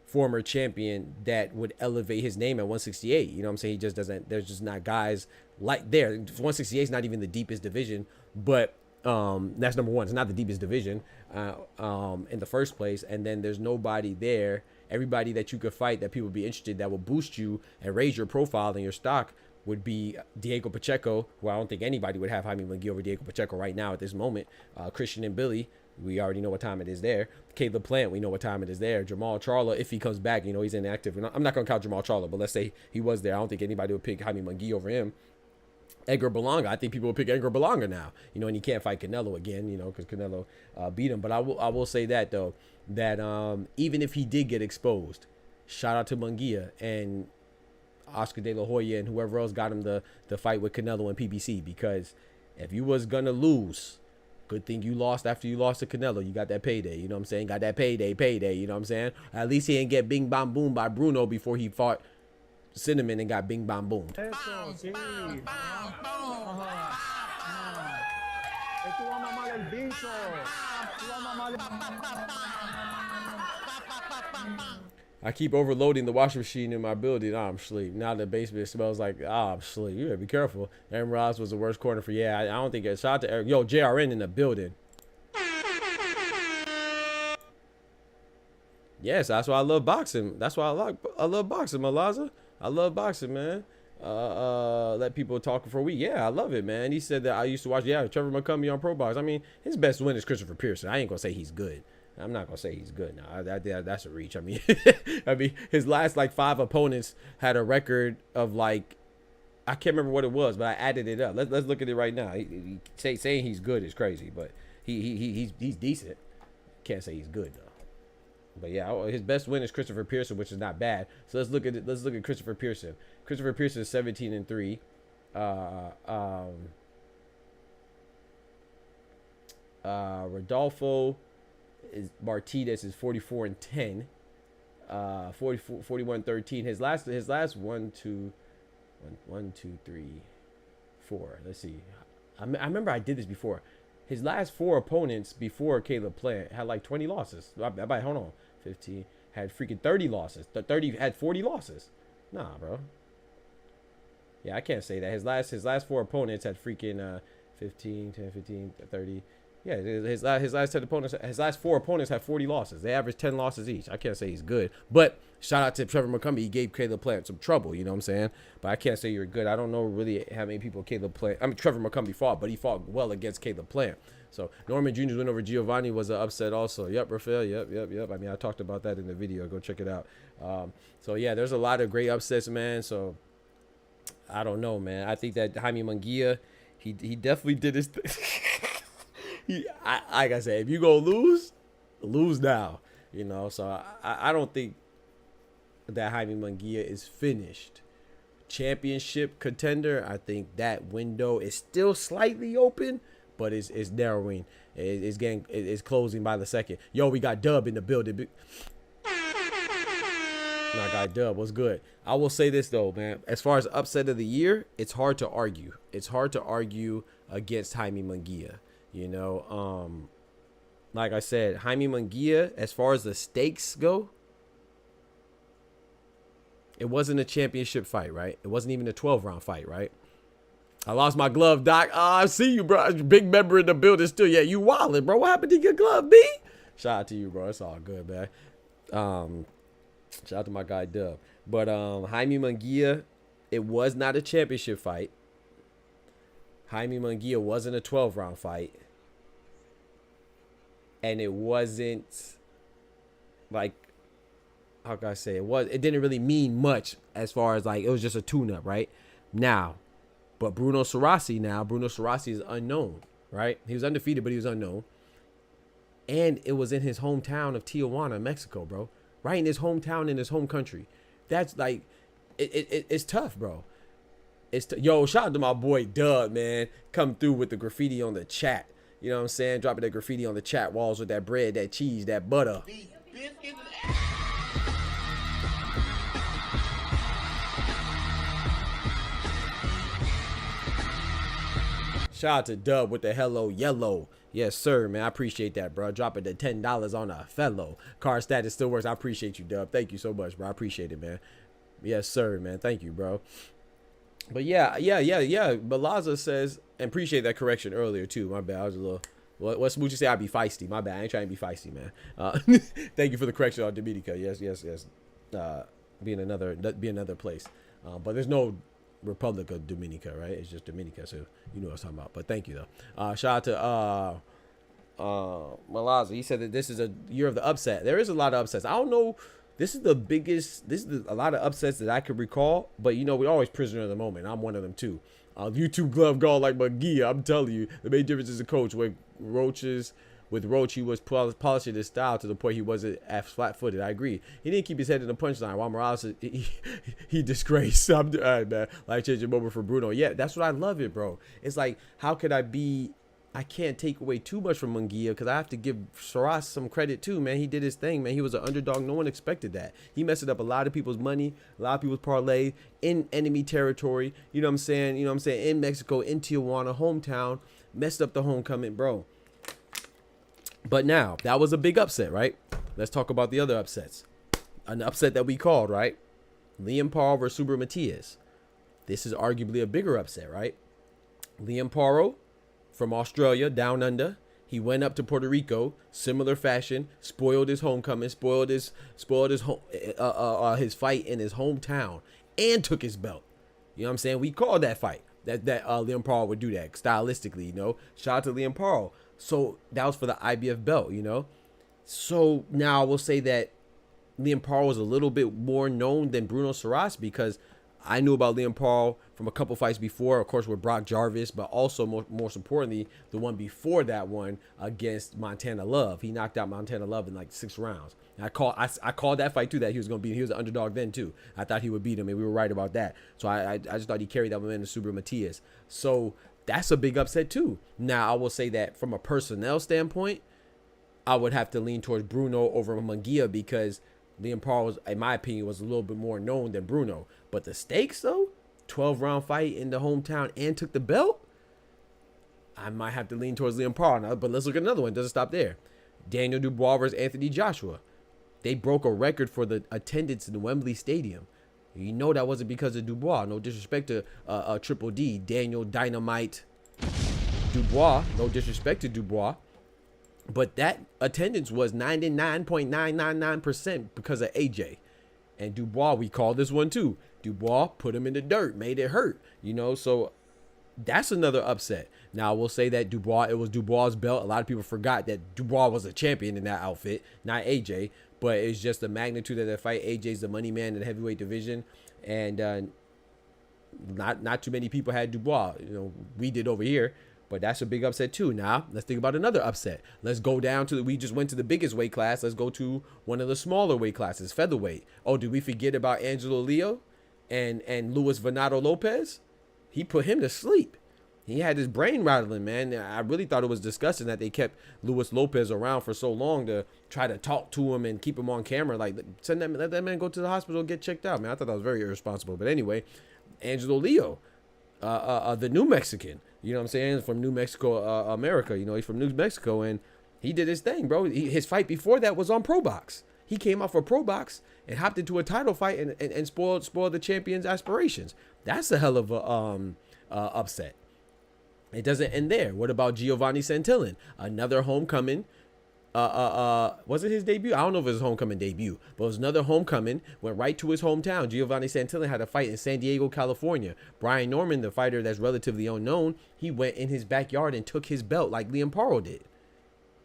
Speaker 1: former champion that would elevate his name at 168. You know what I'm saying? He just doesn't. There's just not guys like there. 168 is not even the deepest division, but that's number one. It's not the deepest division in the first place. And then there's nobody there. Everybody that you could fight that people would be interested that will boost you and raise your profile and your stock would be Diego Pacheco, who I don't think anybody would have Jaime Munguia over Diego Pacheco right now at this moment. Christian and Billy, we already know what time it is there. Caleb Plant, we know what time it is there. Jamal Charlo, if he comes back, he's inactive. I'm not going to count Jamal Charlo, but let's say he was there. I don't think anybody would pick Jaime Munguia over him. Edgar Berlanga, I think people would pick Edgar Berlanga now, and he can't fight Canelo again, because Canelo beat him. But I will say that, though, that even if he did get exposed, shout out to Munguia and Oscar De La Hoya and whoever else got him the fight with Canelo and PBC, because if you was gonna lose, good thing you lost after you lost to Canelo. You got that payday, you know what I'm saying? Got that payday, you know what I'm saying? At least he didn't get bing bang boom by Bruno before he fought Cinnamon and got bing bang boom.
Speaker 5: Tú vas a mamar el bicho. Tú vas a mamar
Speaker 1: I keep overloading the washing machine in my building. I'm asleep. Now the basement smells like I'm asleep. You better be careful. Aaron Ross was the worst corner for I don't think it. Shout out to Eric. Yo, JRN in the building. Yes, that's why I love boxing. That's why I love boxing, Malaza. I love boxing, man. Let people talk for a week. Yeah, I love it, man. He said that I used to watch. Yeah, Trevor McCumbee on Pro Box. I mean, his best win is Christopher Pearson. I ain't gonna say he's good. I'm not gonna say he's good now. That's a reach. I mean, his last like 5 opponents had a record of like, I can't remember what it was, but I added it up. Let's look at it right now. Saying he's good is crazy, but he's decent. Can't say he's good though. But yeah, his best win is Christopher Pearson, which is not bad. So let's look at it. Let's look at Christopher Pearson. Christopher Pearson is 17-3. Rodolfo Martinez is 44-10. 41-13. His last 1, 2, 3, 4. Let's see. I remember I did this before. His last 4 opponents before Caleb Plant had like 20 losses. Hold on. 15 had freaking 30 losses. 30 had 40 losses. Nah, bro. Yeah, I can't say that. His last 4 opponents had freaking 15, 10, 15, 30. Yeah, his last 10 opponents, his last 4 opponents had 40 losses. They averaged 10 losses each. I can't say he's good, but shout out to Trevor McCumbee. He gave Caleb Plant some trouble. You know what I'm saying? But I can't say you're good. I don't know really how many people Trevor McCumbee fought, but he fought well against Caleb Plant. So Norman Jr.'s win over Giovanni was an upset also. Yep, Rafael. Yep. I mean, I talked about that in the video. Go check it out. So yeah, there's a lot of great upsets, man. So I don't know, man. I think that Jaime Munguia, he definitely did his thing. Like I said, if you go lose now, you know. So I don't think that Jaime Munguia is finished. Championship contender, I think that window is still slightly open, but it's narrowing. It's closing by the second. Yo, we got Dub in the building. My guy Dub, what's good? I will say this though, man. As far as upset of the year, it's hard to argue. It's hard to argue against Jaime Munguia. You know, like I said, Jaime Munguia, as far as the stakes go, it wasn't a championship fight, right? It wasn't even a 12-round fight, right? I lost my glove, Doc. I see you, bro. Big member in the building still. Yeah, you wildin', bro. What happened to your glove, B? Shout out to you, bro. It's all good, man. Shout out to my guy, Dub. But Jaime Munguia, it was not a championship fight. Jaime Munguia wasn't a 12-round fight. And it wasn't like, how can I say it didn't really mean much as far as like it was just a tune-up, right? Now, but Bruno Surace is unknown, right? He was undefeated, but he was unknown. And it was in his hometown of Tijuana, Mexico, bro. Right in his hometown, in his home country. That's like, it's tough, bro. Yo, shout out to my boy Dub, man. Come through with the graffiti on the chat. You know what I'm saying? Dropping that graffiti on the chat walls with that bread, that cheese, that butter. Shout out to Dub with the hello yellow. Yes, sir, man. I appreciate that, bro. Dropping the $10 on a fellow. Car status still works. I appreciate you, Dub. Thank you so much, bro. I appreciate it, man. Yes, sir, man. Thank you, bro. But yeah. Balaza says, and appreciate that correction earlier too. My bad. I was a little. What Smoochie say? I'd be feisty. My bad. I ain't trying to be feisty, man. Thank you for the correction on Dominica. Yes. Be another place. But there's no Republic of Dominica, right? It's just Dominica. So you know what I'm talking about. But thank you though. Shout out to Malaza. He said that this is a year of the upset. There is a lot of upsets. I don't know. This is the biggest. A lot of upsets that I could recall. But you know, we're always prisoner of the moment. I'm one of them too. YouTube glove guard like Munguia. I'm telling you, the main difference is the coach. With Roach, he was polishing his style to the point he wasn't as flat-footed. I agree. He didn't keep his head in the punchline. While Morales, he disgraced. All right, man. Like changing moment for Bruno. Yeah, that's what I love it, bro. It's like, how could I be? I can't take away too much from Munguia because I have to give Surace some credit too, man. He did his thing, man. He was an underdog. No one expected that. He messed up a lot of people's money, a lot of people's parlay in enemy territory. You know what I'm saying? In Mexico, in Tijuana, hometown. messed up the homecoming, bro. But now, that was a big upset, right? Let's talk about the other upsets. An upset that we called, right? Liam Paro versus Subriel Matias. This is arguably a bigger upset, right? Liam Paro from Australia, down under. He went up to Puerto Rico, similar fashion, spoiled his homecoming, spoiled his fight in his hometown, and took his belt. You know what I'm saying? We called that fight. That Liam Paro would do that stylistically, you know. Shout out to Liam Paro. So that was for the IBF belt, you know. So now I will say that Liam Paro was a little bit more known than Bruno Surace because I knew about Liam Paro from a couple fights before, of course, with Brock Jarvis, but also most importantly, the one before that one against Montana Love. He knocked out Montana Love in like 6 rounds. And I called that fight too, that he was going to beat him. He was an underdog then too. I thought he would beat him, and we were right about that. So I just thought he carried that momentum to Subriel Matias. So that's a big upset too. Now, I will say that from a personnel standpoint, I would have to lean towards Bruno over Munguia because Liam Paro, was, in my opinion, was a little bit more known than Bruno. But the stakes, though, 12-round fight in the hometown and took the belt, I might have to lean towards Liam Paro now. But let's look at another one. It doesn't stop there. Daniel Dubois versus Anthony Joshua. They broke a record for the attendance in the Wembley Stadium. You know that wasn't because of Dubois. No disrespect to Triple D, Daniel Dynamite Dubois. No disrespect to Dubois. But that attendance was 99.999% because of AJ. And Dubois, we called this one too. Dubois put him in the dirt, made it hurt. You know, so that's another upset. Now, I will say that Dubois, it was Dubois' belt. A lot of people forgot that Dubois was a champion in that outfit, not AJ. But it's just the magnitude of that fight. AJ's the money man in the heavyweight division. And not too many people had Dubois. You know, we did over here. But that's a big upset too. Now, let's think about another upset. Let's go down to we just went to the biggest weight class. Let's go to one of the smaller weight classes, featherweight. Oh, did we forget about Angelo Leo and Luis Venado Lopez? He put him to sleep. He had his brain rattling, man. I really thought it was disgusting that they kept Luis Lopez around for so long to try to talk to him and keep him on camera. Like, let that man go to the hospital and get checked out, man. I thought that was very irresponsible. But anyway, Angelo Leo, the New Mexican. You know what I'm saying? From New Mexico, America. You know, he's from New Mexico, and he did his thing, bro. His fight before that was on Pro Box. He came out for Pro Box and hopped into a title fight and spoiled the champion's aspirations. That's a hell of a upset. It doesn't end there. What about Giovanni Santillan? Another homecoming. Was it his debut? I don't know if it was his homecoming debut, but it was another homecoming. Went right to his hometown. Giovanni Santillan had a fight in San Diego, California. Brian Norman, the fighter that's relatively unknown, he went in his backyard and took his belt like Liam Paro did.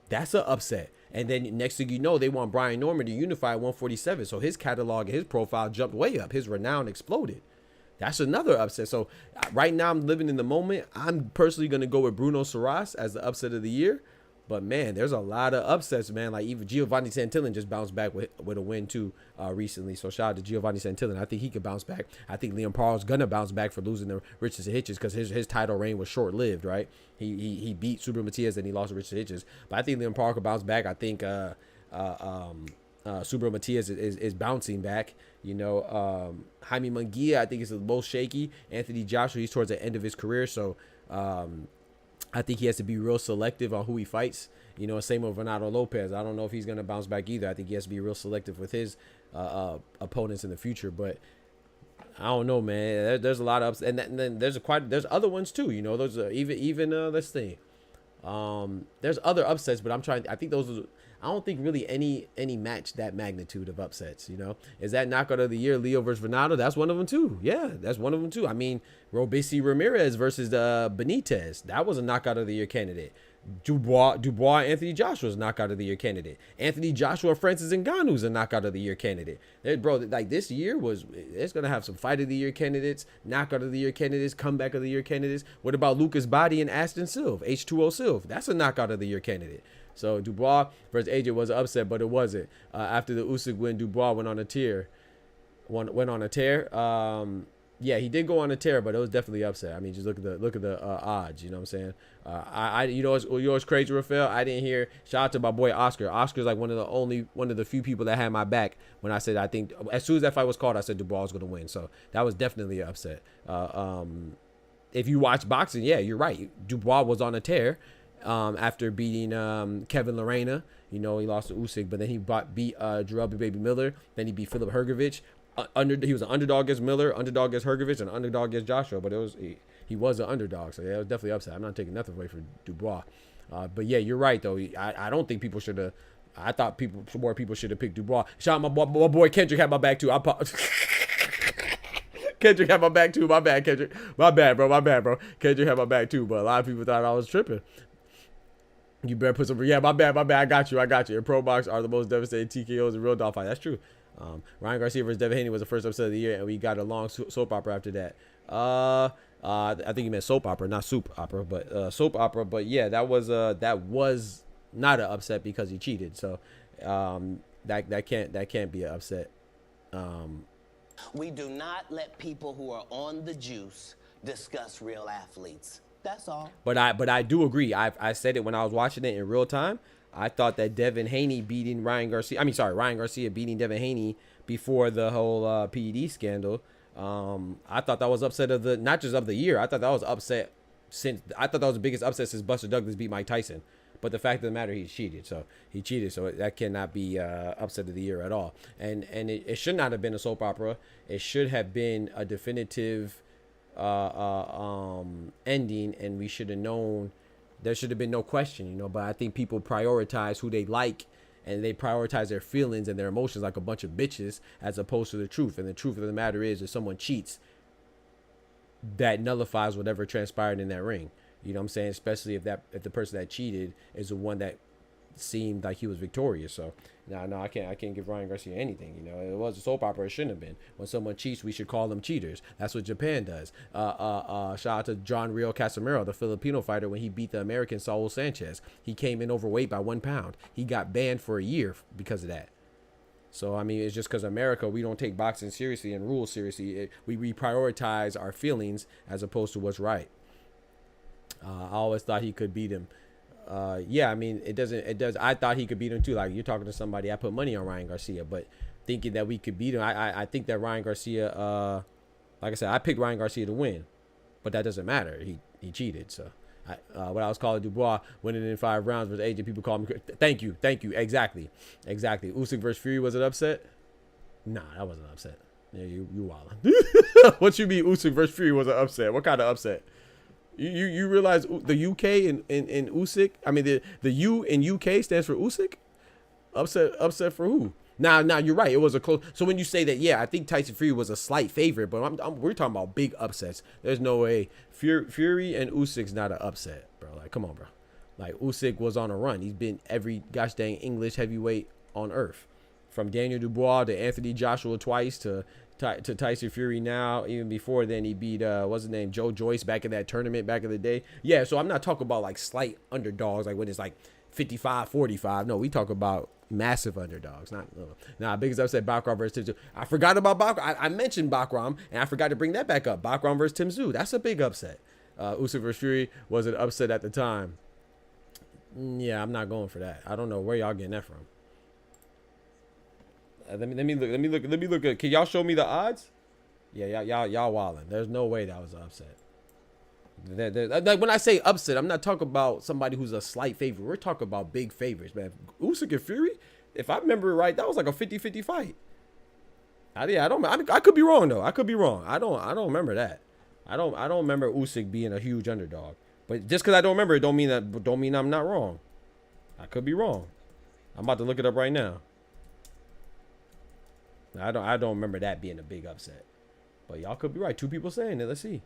Speaker 1: That's an upset. And then next thing you know, they want Brian Norman to unify at 147. So his catalog and his profile jumped way up. His renown exploded. That's another upset. So right now I'm living in the moment. I'm personally going to go with Bruno Surace as the upset of the year. But, man, there's a lot of upsets, man. Like, even Giovanni Santillan just bounced back with a win, too, recently. So, shout out to Giovanni Santillan. I think he could bounce back. I think Liam Paro's going to bounce back for losing to Richardson Hitches because his title reign was short-lived, right? He beat Subriel Matias and he lost to Richardson Hitches. But I think Liam Paro could bounce back. I think Subriel Matias is bouncing back. You know, Jaime Munguia, I think, is the most shaky. Anthony Joshua, he's towards the end of his career. So, I think he has to be real selective on who he fights. You know, same with Venado Lopez. I don't know if he's going to bounce back either. I think he has to be real selective with his opponents in the future. But I don't know, man. There's a lot of ups, and then there's other ones too. You know, those are even let's see. There's other upsets, but I think those are. I don't think really any match that magnitude of upsets, you know. Is that knockout of the year Leo versus Venado? That's one of them too. Yeah, that's one of them too. I mean, Robesi Ramirez versus Benitez. That was a knockout of the year candidate. Dubois Anthony Joshua's knockout of the year candidate. Anthony Joshua Francis Ngannou's a knockout of the year candidate. Bro, like this year it's gonna have some fight of the year candidates, knockout of the year candidates, comeback of the year candidates. What about Lucas Body and Aston Silva, H2O Silva? That's a knockout of the year candidate. So Dubois versus AJ was an upset, but it wasn't. After the Usyk win, Dubois went on a tear. Yeah, he did go on a tear, but it was definitely upset. I mean, just look at the odds. You know what I'm saying? You know what's crazy, Rafael? I didn't hear. Shout out to my boy Oscar. Oscar's like one of the few people that had my back when I said I think as soon as that fight was called, I said Dubois was going to win. So that was definitely an upset. if you watch boxing, yeah, you're right. Dubois was on a tear after beating Kevin Lorena. You know, he lost to Usyk, but then he beat Gerald Baby Miller. Then he beat Philip Hrgovic. He was an underdog against Miller, underdog against Hrgovic, and an underdog against Joshua. But he was an underdog, so yeah, it was definitely upset. I'm not taking nothing away from Dubois. But yeah, you're right though. I don't think people should have. I thought more people should have picked Dubois. Shout out my boy Kendrick had my back too. Kendrick had my back too. My bad, Kendrick. My bad, bro. Kendrick had my back too. But a lot of people thought I was tripping. You better put some. Yeah, my bad. I got you. And pro box are the most devastating TKOs in real dog fight. That's true. Ryan Garcia versus Devin Haney was the first upset of the year, and we got a long soap opera after that. I think you meant soap opera, not soup opera, but soap opera. But yeah, that was not an upset because he cheated. So that can't be an upset.
Speaker 6: We do not let people who are on the juice discuss real athletes. That's all. But
Speaker 1: I do agree. I said it when I was watching it in real time. I thought that Ryan Garcia beating Devin Haney before the whole PED scandal. I thought that was upset of not just of the year. I thought that was the biggest upset since Buster Douglas beat Mike Tyson. But the fact of the matter, he cheated. So that cannot be upset of the year at all. And it should not have been a soap opera. It should have been a definitive ending, and we should have known. There should have been no question, But I think people prioritize who they like, and they prioritize their feelings and their emotions like a bunch of bitches, as opposed to the truth. And the truth of the matter is, if someone cheats, that nullifies whatever transpired in that ring. You know what I'm saying? Especially if the person that cheated is the one that seemed like he was victorious. So no, I can't give Ryan Garcia anything. It was a soap opera. It shouldn't have been. When someone cheats, we should call them cheaters. That's what Japan does. Shout out to John Rio Casimiro, the Filipino fighter, when he beat the American Saul Sanchez. He came in overweight by 1 pound. He got banned for a year because of that. So, I mean, it's just because America, we don't take boxing seriously and rules seriously. We prioritize our feelings as opposed to what's right. I always thought he could beat him. Yeah, I mean, it does. I thought he could beat him too. Like, you're talking to somebody, I put money on Ryan Garcia, but thinking that we could beat him, I think that Ryan Garcia, like I said, I picked Ryan Garcia to win, but that doesn't matter. He cheated. So, what I was calling Dubois winning in 5 rounds was agent. People call me. Thank you. Exactly. Usyk versus Fury was an upset? Nah, that wasn't an upset. Yeah, you wildin'. What you mean Usyk versus Fury was an upset? What kind of upset? You realize the UK in Usyk? I mean, the U in UK stands for Usyk? Upset for who? Now you're right. It was a close. So when you say that, yeah, I think Tyson Fury was a slight favorite, but we're talking about big upsets. There's no way Fury and Usyk's not an upset, bro. Like, come on, bro. Like, Usyk was on a run. He's been every gosh dang English heavyweight on earth, from Daniel Dubois to Anthony Joshua twice to Tyson Fury now. Even before then, he beat what's his name, Joe Joyce, back in that tournament back in the day. Yeah, so I'm not talking about like slight underdogs, like when it's like 55-45. No, we talk about massive underdogs. Biggest upset, Bakram versus Tim Tszyu. I forgot about Bakram. I mentioned Bakram, and I forgot to bring that back up. Bakram versus Tim Tszyu. That's a big upset. Usyk versus Fury was an upset at the time. Yeah, I'm not going for that. I don't know where y'all getting that from. Let me look. Can y'all show me the odds? Yeah, y'all wildin'. There's no way that was an upset. Like, when I say upset, I'm not talking about somebody who's a slight favorite. We're talking about big favorites, man. Usyk and Fury, if I remember it right, that was like a 50-50 fight. I could be wrong though. I could be wrong. I don't remember that. I don't remember Usyk being a huge underdog. But just because I don't remember it, don't mean I'm not wrong. I could be wrong. I'm about to look it up right now. I don't remember that being a big upset. But y'all could be right. 2 people saying it. Let's see.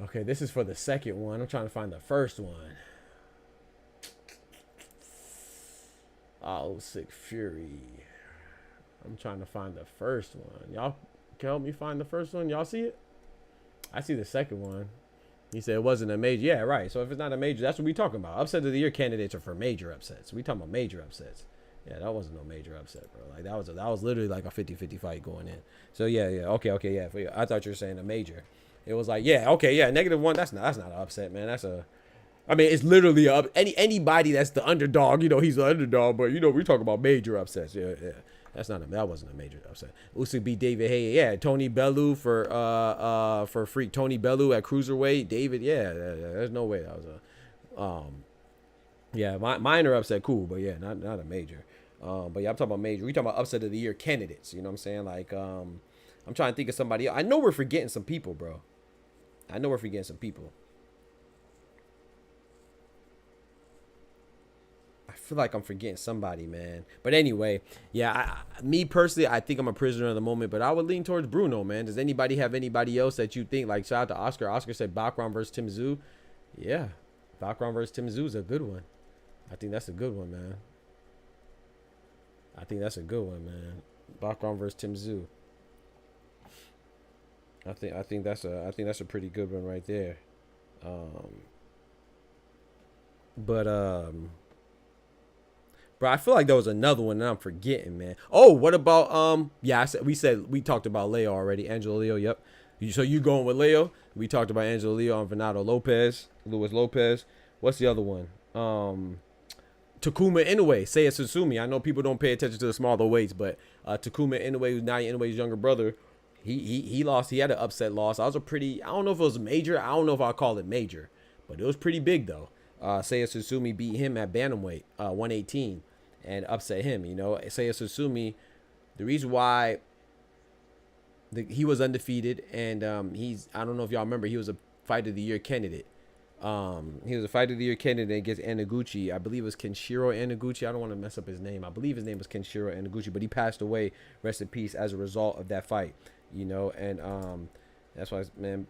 Speaker 1: Okay, this is for the second one. I'm trying to find the first one. Oh, Usyk Fury. I'm trying to find the first one. Y'all can help me find the first one. Y'all see it? I see the second one. He said it wasn't a major. Yeah, right. So if it's not a major, that's what we talking about. Upset of the year candidates are for major upsets. We talking about major upsets. Yeah, that wasn't no major upset, bro. Like that was literally like a 50-50 fight going in. So yeah. Okay, yeah. I thought you were saying a major. it was like, yeah, okay, yeah, -1. That's not an upset, man. I mean, it's literally anybody that's the underdog. You know, he's the underdog, but you know, we talk about major upsets. Yeah. That wasn't a major upset. Usyk beat David Haye. Yeah, Tony Bellew for freak. Tony Bellew at cruiserweight. David. Yeah, there's no way that was a minor upset. Cool, but yeah, not a major. But yeah, I'm talking about major. We talking about upset of the year candidates. You know what I'm saying? Like, I'm trying to think of somebody else. I know we're forgetting some people, bro. I feel like I'm forgetting somebody, man. But anyway, yeah, me personally, I think I'm a prisoner of the moment, but I would lean towards Bruno, man. Does anybody have anybody else that you think, like, shout out to Oscar. Oscar said Bacron versus Tim Tszyu. Yeah, Bacron versus Tim Tszyu is a good one. I think that's a good one, man. Bacron versus Tim Tszyu. I think that's a pretty good one right there. Bro, I feel like there was another one that I'm forgetting, man. Oh, what about yeah, we talked about Leo already. Angelo Leo, yep. So you going with Leo? We talked about Angelo Leo and Luis Lopez. What's the other one? Takuma Inoue, Seiya Sutsumi. I know people don't pay attention to the smaller weights, but Takuma Inoue, who's Naoya Inoue's younger brother, he lost. He had an upset loss. I don't know if it was major. I don't know if I'll call it major, but it was pretty big though. Seiya Sutsumi beat him at bantamweight, 118, and upset him. You know, Seiya Sutsumi, the reason why he was undefeated, and I don't know if y'all remember, he was a Fight of the Year candidate. He was a Fight of the Year candidate against Anaguchi. I believe it was Kenshiro Anaguchi. I don't want to mess up his name. I believe his name was Kenshiro Anaguchi, but he passed away, rest in peace, as a result of that fight. You know, and that's why, man,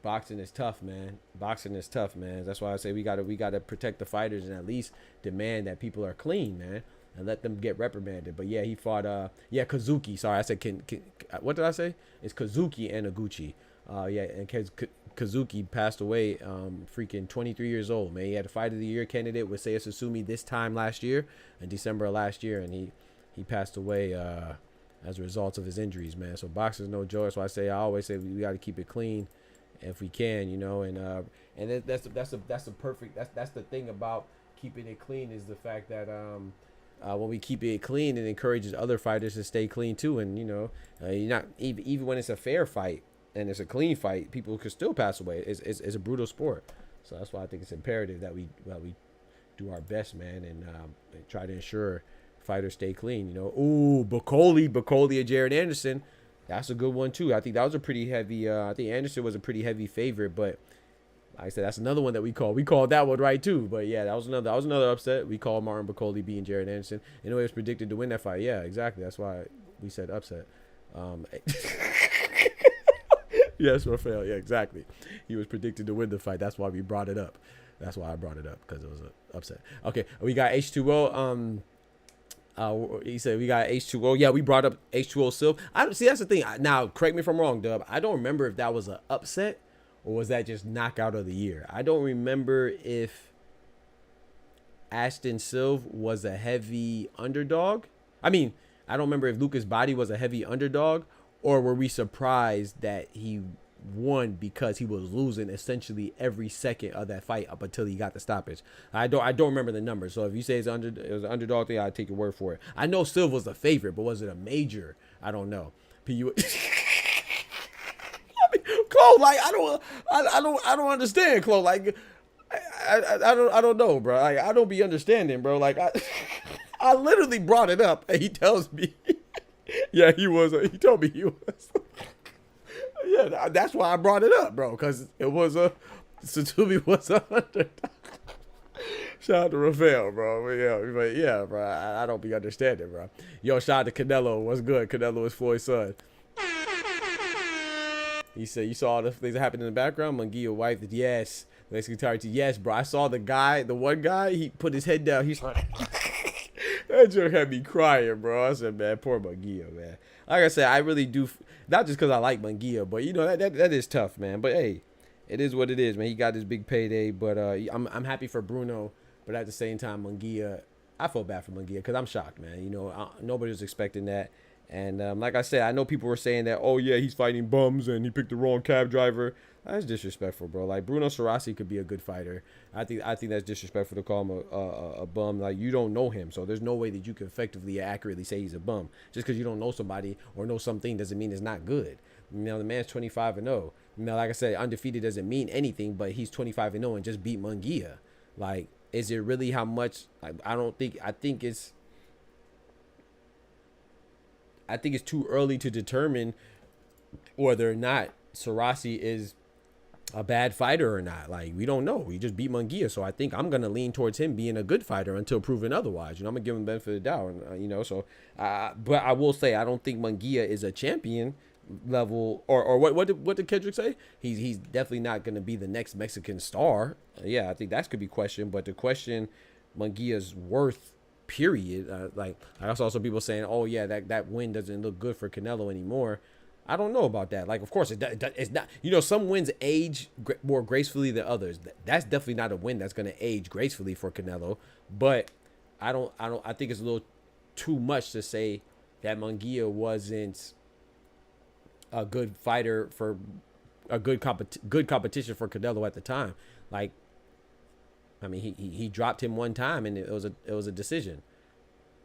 Speaker 1: boxing is tough, man. That's why I say we gotta protect the fighters and at least demand that people are clean, man, and let them get reprimanded. But yeah, he fought Kazuki. Sorry, I said what did I say? It's Kazuki Anaguchi. And Kazuki passed away, freaking 23 years old, man. He had a Fight of the Year candidate with Seiya Sutsumi this time last year, in December of last year, and he passed away as a result of his injuries, man. So boxing is no joke. So I always say we got to keep it clean if we can, you know, and that's the thing about keeping it clean, is the fact that when we keep it clean, it encourages other fighters to stay clean too. And you know, you're not even when it's a fair fight and it's a clean fight, people could still pass away. It's a brutal sport, so that's why I think it's imperative that we do our best, man, and try to ensure fighters stay clean. You know, ooh, Bacoli and Jared Anderson. That's a good one too. I think that was a pretty heavy. I think Anderson was a pretty heavy favorite, but like I said, that's another one that we called. We called that one right too. But yeah, that was another upset. We called Martin Bacoli beating Jared Anderson. You know, he was predicted to win that fight. Yeah, exactly. That's why we said upset. Yes, Rafael. Yeah, exactly. He was predicted to win the fight. That's why we brought it up. That's why I brought it up, because it was an upset. Okay, we got H2O. He said we got H2O. Yeah, we brought up H2O Silv. See, that's the thing. Now, correct me if I'm wrong, Dub. I don't remember if that was an upset or was that just knockout of the year. I don't remember if Ashton Silv was a heavy underdog. I mean, I don't remember if Lucas Body was a heavy underdog, or were we surprised that he won because he was losing essentially every second of that fight up until he got the stoppage. I don't remember the numbers. So if you say it was an underdog thing, I'll take your word for it. I know Silva was a favorite, but was it a major? I don't know. PU. Chloe, like I don't understand, Chloe. Like I don't know, bro. Like, I don't be understanding, bro. Like I literally brought it up, and he tells me, yeah, he was. He told me he was. Yeah, that's why I brought it up, bro, because it was Sutsumi was a underdog. Shout out to Rafael, bro. But yeah, bro, I don't be understanding, bro. Yo, shout out to Canelo. What's good? Canelo is Floyd's son. He said, you saw all the things that happened in the background? Munguia wife, yes. Yes, bro. I saw the one guy, he put his head down. He's like, that joke had me crying, bro. I said, man, poor Munguia, man. Like I said, I really do, not just because I like Munguia, but, you know, that is tough, man. But, hey, it is what it is, man. He got his big payday, but I'm happy for Bruno. But at the same time, Munguia, I feel bad for Munguia because I'm shocked, man. You know, nobody was expecting that. And like I said, I know people were saying that, oh yeah, he's fighting bums and he picked the wrong cab driver. That's disrespectful, bro. Like Bruno Suracey could be a good fighter. I think that's disrespectful to call him a bum. Like you don't know him, so there's no way that you can effectively accurately say he's a bum. Just because you don't know somebody or know something doesn't mean it's not good. You know, the man's 25-0. You know, like I said, undefeated doesn't mean anything, but he's 25-0 and just beat Munguia. Like, is it really how much? I don't think. I think it's too early to determine whether or not Suracey is a bad fighter or not. Like, we don't know. He just beat Munguia, so I think I'm gonna lean towards him being a good fighter until proven otherwise. You know, I'm gonna give him the benefit of the doubt. You know, so but I will say I don't think Munguia is a champion level, or what did Kendrick say? He's definitely not gonna be the next Mexican star. Yeah, I think that could be questioned, but to question Munguia's worth, period. Like I saw some people saying, oh yeah, that win doesn't look good for Canelo anymore. I don't know about that. Like, of course, it's not. You know, some wins age more gracefully than others. That's definitely not a win that's going to age gracefully for Canelo. But I think it's a little too much to say that Munguia wasn't a good fighter for a good competition for Canelo at the time. Like, I mean, he dropped him one time and it was a decision.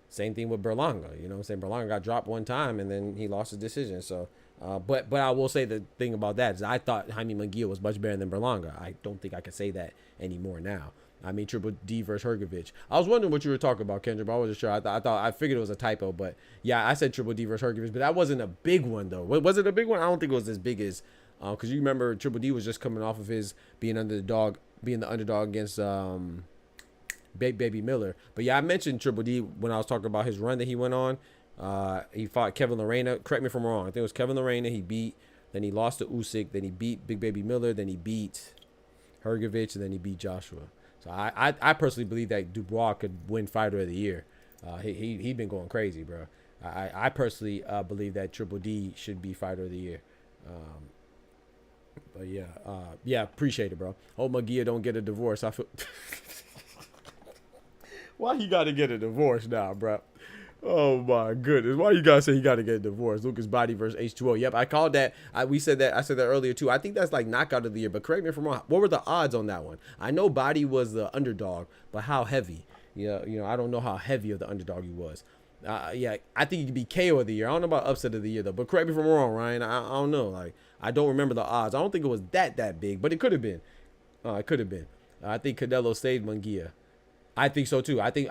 Speaker 1: Same thing with Berlanga. You know what I'm saying? Berlanga got dropped one time and then he lost his decision. So, but I will say the thing about that is I thought Jaime Munguia was much better than Berlanga. I don't think I can say that anymore now. I mean, Triple D versus Hrgovic. I was wondering what you were talking about, Kendra, but I wasn't sure. I figured it was a typo, but yeah, I said Triple D versus Hrgovic, but that wasn't a big one though. Was it a big one? I don't think it was as big as, because you remember Triple D was just coming off of his being the underdog against Baby Miller. But yeah, I mentioned Triple D when I was talking about his run that he went on. He fought Kevin Lorena. Correct me if I'm wrong. I think it was Kevin Lorena he beat. Then he lost to Usyk. Then he beat Big Baby Miller. Then he beat Hrgovic. And then he beat Joshua. So I personally believe that Dubois could win Fighter of the Year. He's been going crazy, bro. I personally believe that Triple D should be Fighter of the Year. But yeah, appreciate it, bro. Hope Munguia don't get a divorce. I feel why he got to get a divorce now, bro? Oh my goodness, why you guys say he got to get a divorce? Lucas Body versus H2O. Yep, I called that. I said that earlier too. I think that's like knockout of the year. But correct me if I'm wrong. What were the odds on that one? I know Body was the underdog, but how heavy? Yeah, you know, I don't know how heavy of the underdog he was. Yeah, I think he could be KO of the year. I don't know about upset of the year though. But correct me if I'm wrong, Ryan. I don't know. Like, I don't remember the odds. I don't think it was that big, but it could have been. It could have been. I think Canelo saved Munguia. I think so too. I think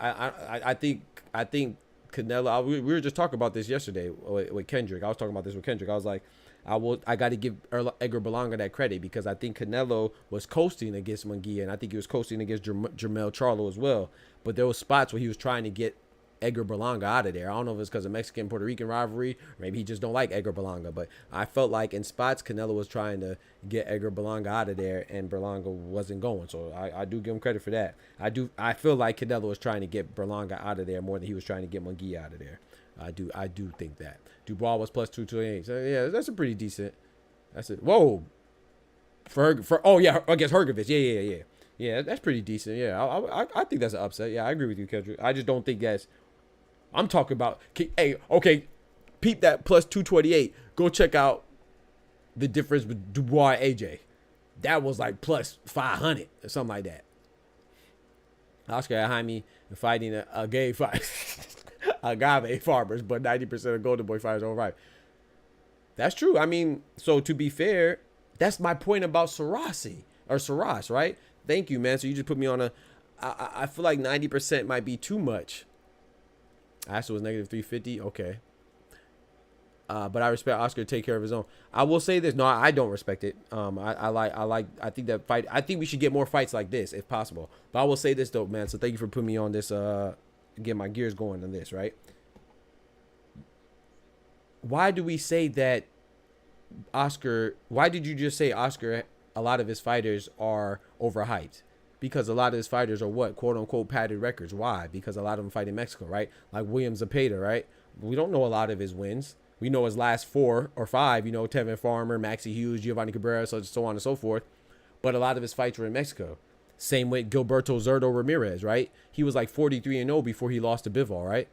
Speaker 1: Canelo. We were just talking about this yesterday with Kendrick. I was talking about this with Kendrick. I was like, I got to give Edgar Berlanga that credit because I think Canelo was coasting against Munguia, and I think he was coasting against Jermell Charlo as well. But there was spots where he was trying to get Edgar Berlanga out of there. I don't know if it's because of Mexican-Puerto Rican rivalry, or maybe he just don't like Edgar Berlanga. But I felt like in spots Canelo was trying to get Edgar Berlanga out of there, and Berlanga wasn't going. So I do give him credit for that. I feel like Canelo was trying to get Berlanga out of there more than he was trying to get Munguia out of there. I do think that. Dubois was plus 228. So yeah, that's a pretty decent. That's it. Whoa. Oh yeah, against Hrgovic. Yeah, that's pretty decent. Yeah, I think that's an upset. Yeah, I agree with you, Kendrick. I just don't think that's. I'm talking about. Hey, okay, peep that plus 228. Go check out the difference with Dubois and AJ. That was like plus 500 or something like that. Oscar and Jaime fighting a gay fight. Agave farmers, but 90% of Golden Boy fighters are all right. That's true. I mean, so to be fair, that's my point about Suracey or Suracey, right? Thank you, man. So you just put me on a. I feel like 90% might be too much. Oscar was negative 350. Okay. But I respect Oscar to take care of his own. I will say this. No, I don't respect it. I think that fight. I think we should get more fights like this if possible. But I will say this though, man. So thank you for putting me on this. Get my gears going on this, right? Why do we say that Oscar? Why did you just say Oscar? A lot of his fighters are overhyped. Because a lot of his fighters are what? Quote unquote padded records. Why? Because a lot of them fight in Mexico, right? Like William Zepeda, right? We don't know a lot of his wins. We know his last 4 or 5, you know, Tevin Farmer, Maxie Hughes, Giovanni Cabrera, so on and so forth. But a lot of his fights were in Mexico. Same with Gilberto Zurdo Ramirez, right? He was like 43-0 before he lost to Bivol, right?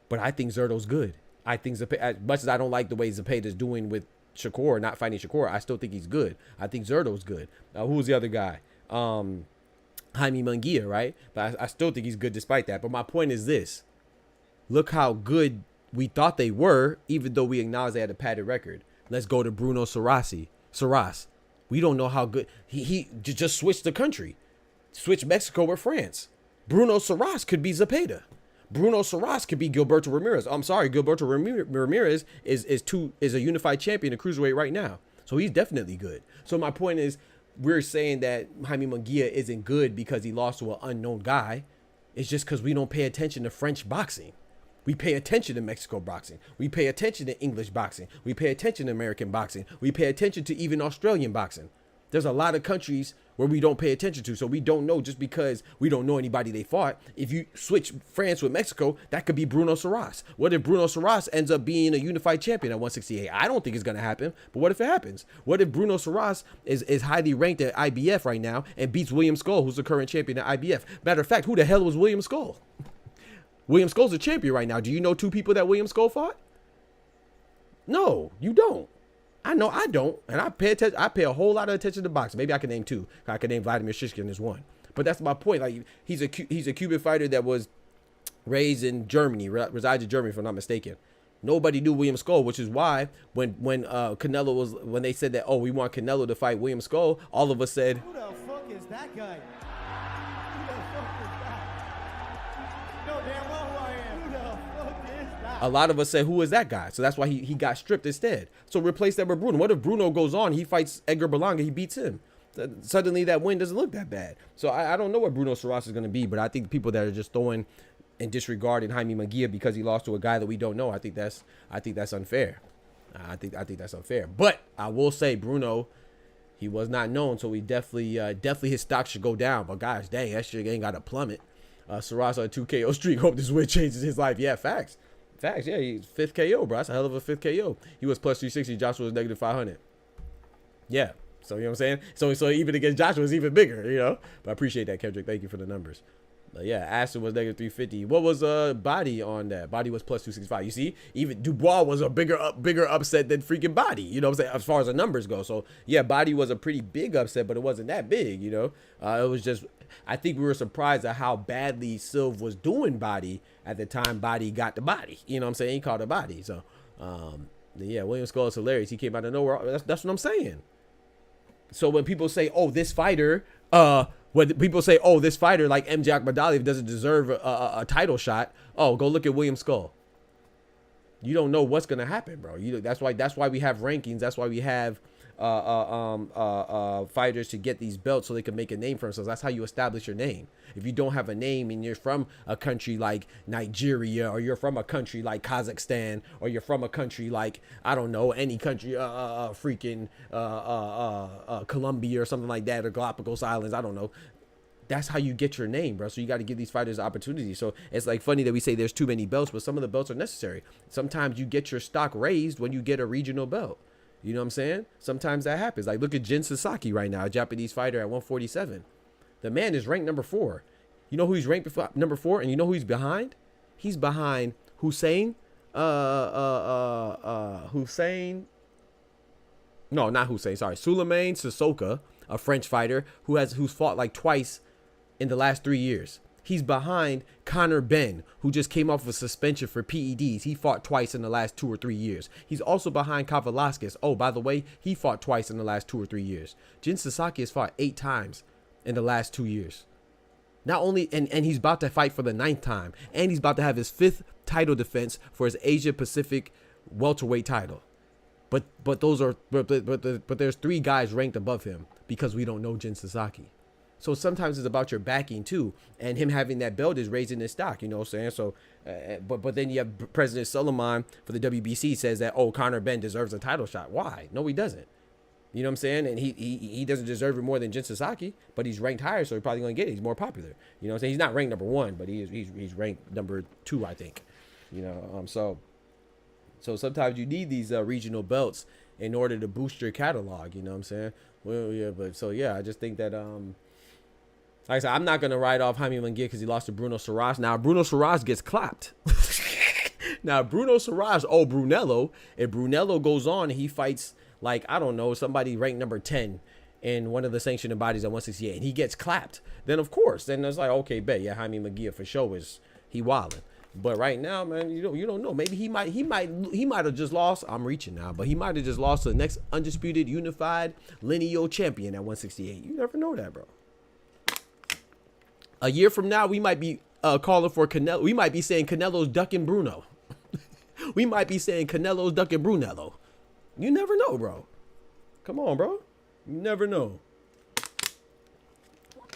Speaker 1: But I think Zurdo's good. I think as much as I don't like the way Zepeda's doing with Shakur, not fighting Shakur, I still think he's good. I think Zerto's good. Who was the other guy? Jaime Munguia, right? But I still think he's good despite that. But my point is this. Look how good we thought they were, even though we acknowledge they had a padded record. Let's go to Bruno Surace. We don't know how good. He just switched the country. Switch Mexico with France. Bruno Surace could be Zepeda. Bruno Surace could be Gilberto Ramirez. I'm sorry, Gilberto Ramirez is a unified champion in cruiserweight right now. So he's definitely good. So my point is, we're saying that Jaime Munguia isn't good because he lost to an unknown guy. It's just because we don't pay attention to French boxing. We pay attention to Mexico boxing. We pay attention to English boxing. We pay attention to American boxing. We pay attention to even Australian boxing. There's a lot of countries where we don't pay attention to. So we don't know just because we don't know anybody they fought. If you switch France with Mexico, that could be Bruno Surace. What if Bruno Surace ends up being a unified champion at 168? I don't think it's going to happen. But what if it happens? What if Bruno Surace is highly ranked at IBF right now and beats William Skull, who's the current champion at IBF? Matter of fact, who the hell was William Skull? William Skull's a champion right now. Do you know 2 people that William Skull fought? No, you don't. I know I don't, and I pay attention. I pay a whole lot of attention to boxing. Maybe I can name 2. I can name Vladimir Shishkin as one. But that's my point. Like he's a Cuban fighter that was raised in Germany, resides in Germany, if I'm not mistaken. Nobody knew William Skull, which is why when Canelo was when they said that, oh, we want Canelo to fight William Skull, all of us said,
Speaker 4: Who the fuck is that guy? Who the fuck is that? You know damn well who I am. Who the fuck is that?
Speaker 1: a lot of us said, who is that guy? So that's why he got stripped instead. So replace that with Bruno. What if Bruno goes on, he fights Edgar Berlanga, he beats him? Suddenly that win doesn't look that bad. So I don't know what Bruno Surace is going to be, but I think the people that are just throwing and disregarding Jaime Munguia because he lost to a guy that we don't know, I think that's unfair. I think that's unfair. But I will say Bruno, he was not known, so we definitely his stock should go down. But gosh dang, that shit ain't got to plummet. Surace on a 2 KO streak. Hope this win changes his life. Yeah, facts. Yeah, he's 5th KO, bro. That's a hell of a 5th KO. He was plus 360. Joshua was negative 500. Yeah. So, you know what I'm saying? So even against Joshua was even bigger, you know? But I appreciate that, Kendrick. Thank you for the numbers. But yeah, Ashton was negative 350. What was Body on that? Body was plus 265. You see? Even Dubois was a bigger upset than freaking Body, you know what I'm saying? As far as the numbers go. So, yeah, Body was a pretty big upset, but it wasn't that big, you know? It was just, I think we were surprised at how badly Silv was doing Body at the time Body got the body. You know what I'm saying? He called it Body. So, yeah, William Skull is hilarious. He came out of nowhere. That's what I'm saying. So when people say, oh, this fighter, like MJ Akhmadaliev doesn't deserve a title shot, oh, go look at William Skull. You don't know what's gonna happen, bro. That's why we have rankings. That's why we have fighters to get these belts so they can make a name for themselves. That's how you establish your name. If you don't have a name and you're from a country like Nigeria, or you're from a country like Kazakhstan, or you're from a country like, I don't know, any country, Colombia or something like that, or Galapagos Islands, I don't know. That's how you get your name, bro. So you got to give these fighters opportunities. So it's like funny that we say there's too many belts, but some of the belts are necessary. Sometimes you get your stock raised when you get a regional belt. You know what I'm saying? Sometimes that happens. Like, look at Jin Sasaki right now, a Japanese fighter at 147. The man is ranked number 4. You know who he's ranked number 4? And you know who he's behind? He's behind Hussein. Hussein. No, not Hussein. Sorry. Souleymane Sissoko, a French fighter who's fought like twice in the last 3 years. He's behind Conor Benn, who just came off of a suspension for PEDs. He fought twice in the last 2 or 3 years. He's also behind Kavalaskis. Oh, by the way, he fought twice in the last 2 or 3 years. Jin Sasaki has fought 8 times in the last 2 years. Not only, and he's about to fight for the 9th time. And he's about to have his 5th title defense for his Asia Pacific welterweight title. But there's 3 guys ranked above him because we don't know Jin Sasaki. So sometimes it's about your backing too, and him having that belt is raising his stock. You know what I'm saying? So, but then you have President Suleiman for the WBC says that, oh, Conor Benn deserves a title shot. Why? No, he doesn't. You know what I'm saying? And he doesn't deserve it more than Jin Sasaki, but he's ranked higher, so he's probably gonna get it. He's more popular. You know what I'm saying? He's not ranked number 1, but he's ranked number 2, I think. You know, so sometimes you need these regional belts in order to boost your catalog. You know what I'm saying? Well, yeah, but so yeah, I just think that like I said, I'm not going to write off Jaime Munguia because he lost to Bruno Surace. Now, Bruno Surace gets clapped. Now, Bruno Surace, oh, Brunello. If Brunello goes on and he fights, like, I don't know, somebody ranked number 10 in one of the sanctioning bodies at 168, and he gets clapped, then of course, then it's like, okay, bet, yeah, Jaime Munguia for sure is he wilding. But right now, man, you don't know. Maybe he might have just lost. I'm reaching now, but he might have just lost to the next undisputed, unified, lineal champion at 168. You never know that, bro. A year from now, we might be calling for Canelo. We might be saying Canelo's ducking Bruno. We might be saying Canelo's ducking Brunello. You never know, bro. Come on, bro. You never know.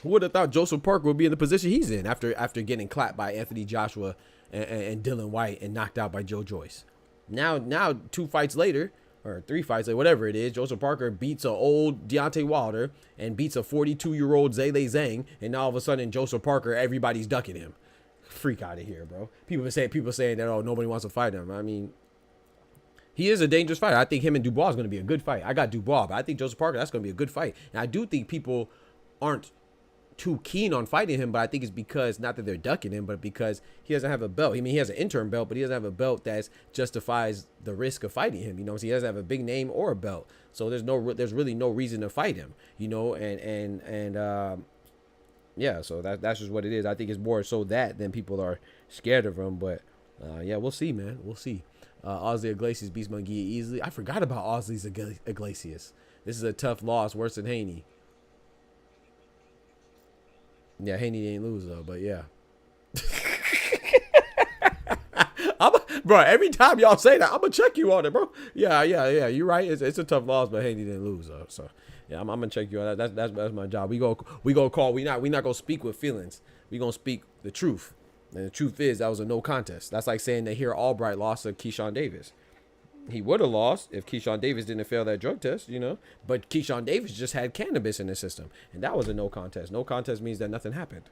Speaker 1: Who would have thought Joseph Parker would be in the position he's in after getting clapped by Anthony Joshua and Dylan White and knocked out by Joe Joyce? Now 2 fights later, or 3 fights later, whatever it is, Joseph Parker beats an old Deontay Wilder and beats a 42-year-old Zhilei Zhang, and now all of a sudden Joseph Parker, everybody's ducking him. Freak out of here, bro. People saying that, oh, nobody wants to fight him. I mean, he is a dangerous fighter. I think him and Dubois is going to be a good fight. I got Dubois, but I think Joseph Parker, that's going to be a good fight. And I do think people aren't too keen on fighting him, but I think it's because, not that they're ducking him, but because he doesn't have a belt. I mean, he has an interim belt, but he doesn't have a belt that justifies the risk of fighting him. You know, so he doesn't have a big name or a belt. So there's really no reason to fight him, you know, yeah, so that's just what it is. I think it's more so that than people are scared of him, but yeah, we'll see, man. We'll see. Ozzy Iglesias beats Munguia easily. I forgot about Ozzy Iglesias. This is a tough loss, worse than Haney. Yeah, Haney didn't lose though, but yeah. Bro, every time y'all say that, I'm gonna check you on it, bro. Yeah. You're right. It's a tough loss, but Haney didn't lose though. So yeah, I'm gonna check you on that. That's my job. We go call. We not gonna speak with feelings. We gonna speak the truth. And the truth is that was a no contest. That's like saying that here Albright lost to Keyshawn Davis. He would have lost if Keyshawn Davis didn't fail that drug test, you know. But Keyshawn Davis just had cannabis in his system, and that was a no contest. No contest means that nothing happened.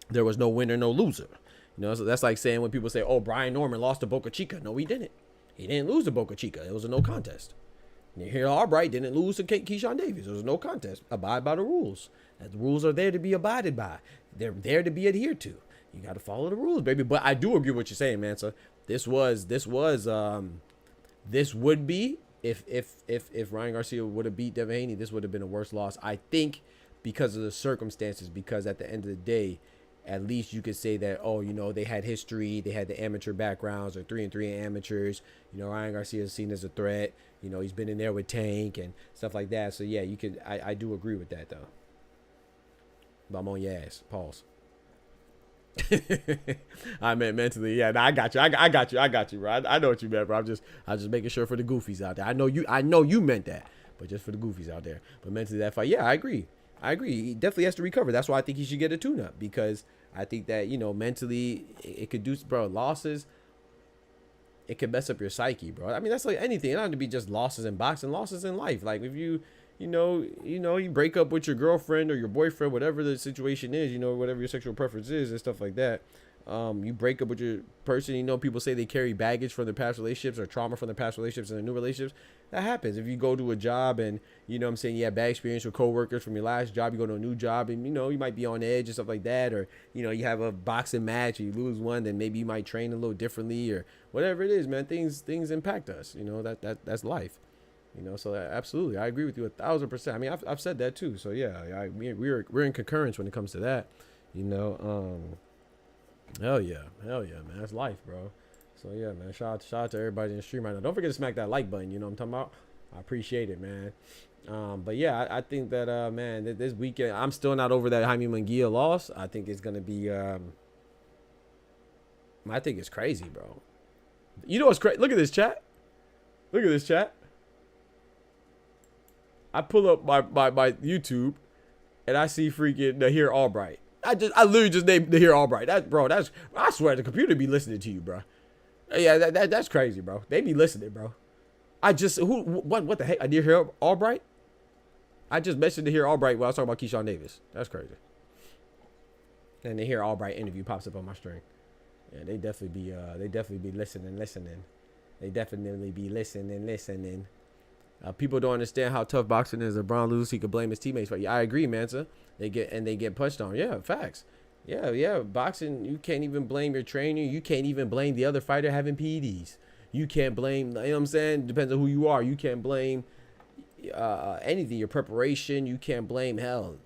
Speaker 1: There was no winner, no loser. You know, so that's like saying when people say, "Oh, Brian Norman lost to Boca Chica." No, he didn't. He didn't lose to Boca Chica. It was a no contest. And here Albright didn't lose to Keyshawn Davis. It was a no contest. Abide by the rules. The rules are there to be abided by. They're there to be adhered to. You got to follow the rules, baby. But I do agree with what you're saying, man. So this would be if Ryan Garcia would have beat Devin Haney, this would have been a worse loss, I think, because of the circumstances. Because at the end of the day, at least you could say that, oh, you know, they had history, they had the amateur backgrounds, or 3-3 amateurs. You know, Ryan Garcia is seen as a threat. You know, he's been in there with Tank and stuff like that. So yeah, you could. I do agree with that though. But I'm on your ass. Pause. I meant mentally, yeah. No, I got you, bro. I know what you meant, bro. I'm just making sure for the goofies out there. I know you meant that, but just for the goofies out there. But mentally, that fight, yeah, I agree. He definitely has to recover. That's why I think he should get a tune-up, because I think that, you know, mentally it could do, bro. Losses, it can mess up your psyche, bro. I mean, that's like anything. It don't have to be just losses in boxing, losses in life. Like if you break up with your girlfriend or your boyfriend, whatever the situation is, you know, whatever your sexual preference is and stuff like that. You break up with your person, you know, people say they carry baggage from their past relationships or trauma from their past relationships and their new relationships. That happens. If you go to a job and, you know what I'm saying, you have bad experience with coworkers from your last job, you go to a new job and, you know, you might be on edge and stuff like that. Or, you know, you have a boxing match and you lose one, then maybe you might train a little differently or whatever it is, man. Things impact us, you know, that's life. You know, so absolutely, I agree with you 1,000%. I mean, I've said that too. So yeah, we're in concurrence when it comes to that. You know, hell yeah, man, that's life, bro. So yeah, man, shout out to everybody in the stream right now. Don't forget to smack that like button. You know what I'm talking about? I appreciate it, man. But yeah, I think that man, this weekend I'm still not over that Jaime Munguia loss. I think it's gonna be I think it's crazy, bro. You know what's crazy? Look at this chat. I pull up my YouTube and I see freaking Nahir Albright. I literally just named Nahir Albright. I swear the computer be listening to you, bro. Yeah, that's crazy, bro. They be listening, bro. What the heck? Nahir Albright? I just mentioned Nahir Albright while I was talking about Keyshawn Davis. That's crazy. And Nahir Albright interview pops up on my string. Yeah, they definitely be listening. They definitely be listening. People don't understand how tough boxing is. If Brown loses, he could blame his teammates. But yeah, I agree, Mansa. They get punched on. Yeah, facts. Yeah. Boxing, you can't even blame your trainer. You can't even blame the other fighter having PEDs. You can't blame, you know what I'm saying? Depends on who you are. You can't blame anything, your preparation. You can't blame, hell,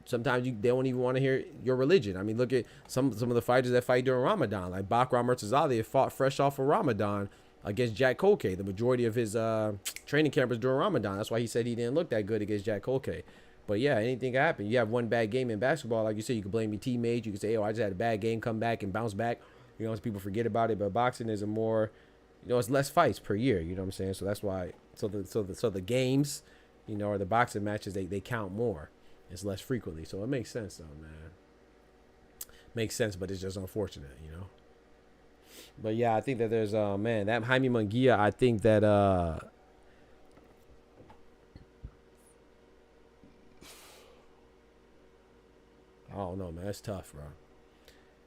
Speaker 1: sometimes they don't even want to hear your religion. I mean, look at some of the fighters that fight during Ramadan, like Bakram Murtazali fought fresh off of Ramadan against Jack Colque. The majority of his training camp was during Ramadan. That's why he said he didn't look that good against Jack Colque. But yeah, anything can happen. You have one bad game in basketball, like you said, you can blame your teammates. You can say, oh, I just had a bad game, come back and bounce back. You know, people forget about it. But boxing is a more, you know, it's less fights per year. You know what I'm saying? So that's why. So the games, you know, or the boxing matches, they count more. It's less frequently. So it makes sense, though, man. Makes sense, but it's just unfortunate, you know. But yeah, I think that there's man, that Jaime Munguia, I think that I don't know, man. That's tough, bro.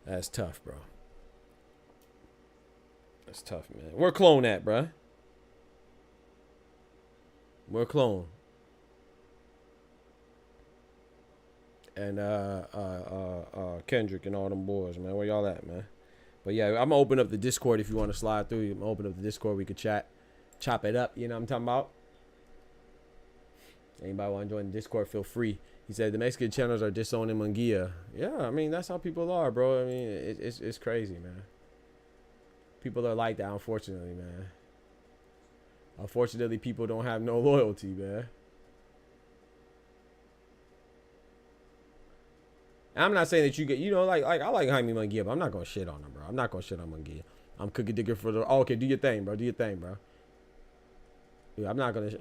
Speaker 1: That's tough, bro. That's tough, man. Where Clone at, bro? Where Clone? And Kendrick and all them boys, man. Where y'all at, man? But yeah, I'm gonna open up the Discord if you want to slide through. I'm gonna open up the Discord. We could chop it up. You know what I'm talking about? Anybody want to join the Discord, feel free. He said the Mexican channels are disowning Munguia. Yeah, I mean, that's how people are, bro. I mean, it's crazy, man. People are like that, unfortunately, man. Unfortunately, people don't have no loyalty, man. I'm not saying that you get, you know, like I like Jaime Munguia, but I'm not gonna shit on him, bro. I'm not gonna shit on Munguia. I'm cookie digger for the. Oh, okay, do your thing, bro. Do your thing, bro. Yeah, I'm not gonna shit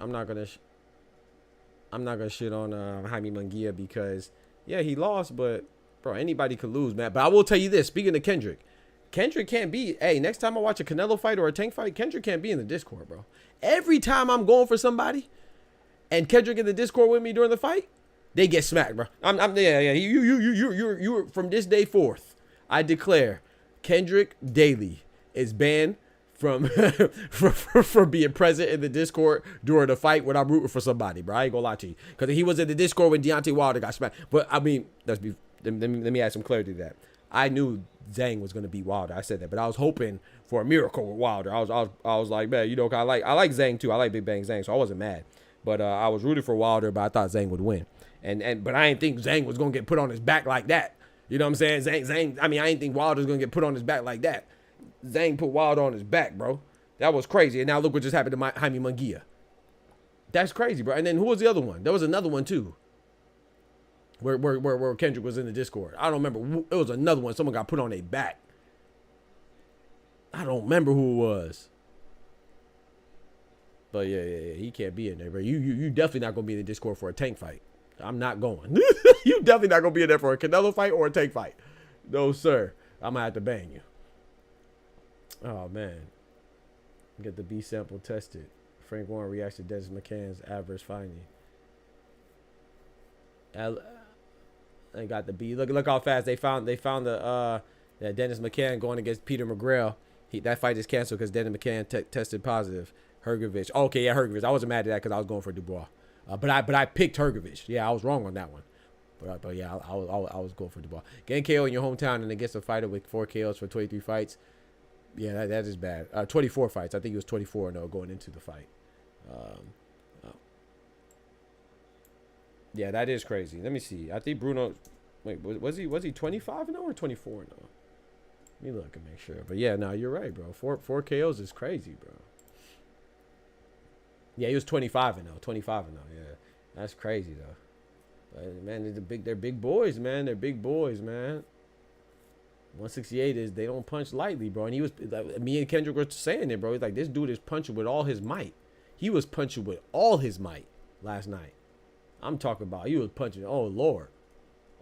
Speaker 1: on Jaime Munguia because yeah, he lost, but bro, anybody could lose, man. But I will tell you this: speaking of Kendrick can't be. Hey, next time I watch a Canelo fight or a Tank fight, Kendrick can't be in the Discord, bro. Every time I'm going for somebody, and Kendrick in the Discord with me during the fight, they get smacked, bro. Yeah. You from this day forth, I declare Kendrick Daly is banned from for being present in the Discord during the fight when I'm rooting for somebody, bro. I ain't gonna lie to you, because he was in the Discord when Deontay Wilder got smacked. But I mean, let me add some clarity to that. I knew Zhang was gonna beat Wilder. I said that, but I was hoping for a miracle with Wilder. I was like, man, you know, I like Zhang too. I like Big Bang Zhang, so I wasn't mad. But I was rooting for Wilder, but I thought Zhang would win. But I didn't think Zhang was gonna get put on his back like that. You know what I'm saying? Zhang. I mean, I didn't think Wilder's gonna get put on his back like that. Zhang put Wilder on his back, bro. That was crazy. And now look what just happened to Jaime Munguia. That's crazy, bro. And then who was the other one? There was another one too. Where Kendrick was in the Discord. I don't remember. It was another one. Someone got put on their back. I don't remember who it was. But yeah, he can't be in there, bro. You definitely not gonna be in the Discord for a Tank fight. I'm not going. You definitely not gonna be in there for a Canelo fight or a Tank fight. No, sir. I'm gonna have to ban you. Oh man. Get the B sample tested. Frank Warren reacts to Dennis McCann's adverse finding. They got the B. Look how fast they found the Dennis McCann going against Peter McGrail. That fight is canceled because Dennis McCann tested positive. Hergovich. Okay, yeah, Hergovich. I wasn't mad at that because I was going for Dubois. But I picked Hergovich. Yeah, I was wrong on that one. But yeah, I was going for Dubois. Getting KO in your hometown and against a fighter with 4 KOs for 23 fights. Yeah, that is bad. 24 fights. I think he was 24-0 going into the fight. Yeah, that is crazy. Let me see. I think Bruno. Wait, was he 25-0 or 24-0? Let me look and make sure. But yeah, no, you're right, bro. Four KOs is crazy, bro. Yeah, he was 25-0. 25-0. Yeah, that's crazy though. But man, they're big boys, man. They're big boys, man. 168 is they don't punch lightly, bro. And he was like, me and Kendrick were saying it, bro. He's like, this dude is punching with all his might. He was punching with all his might last night. I'm talking about he was punching. Oh Lord,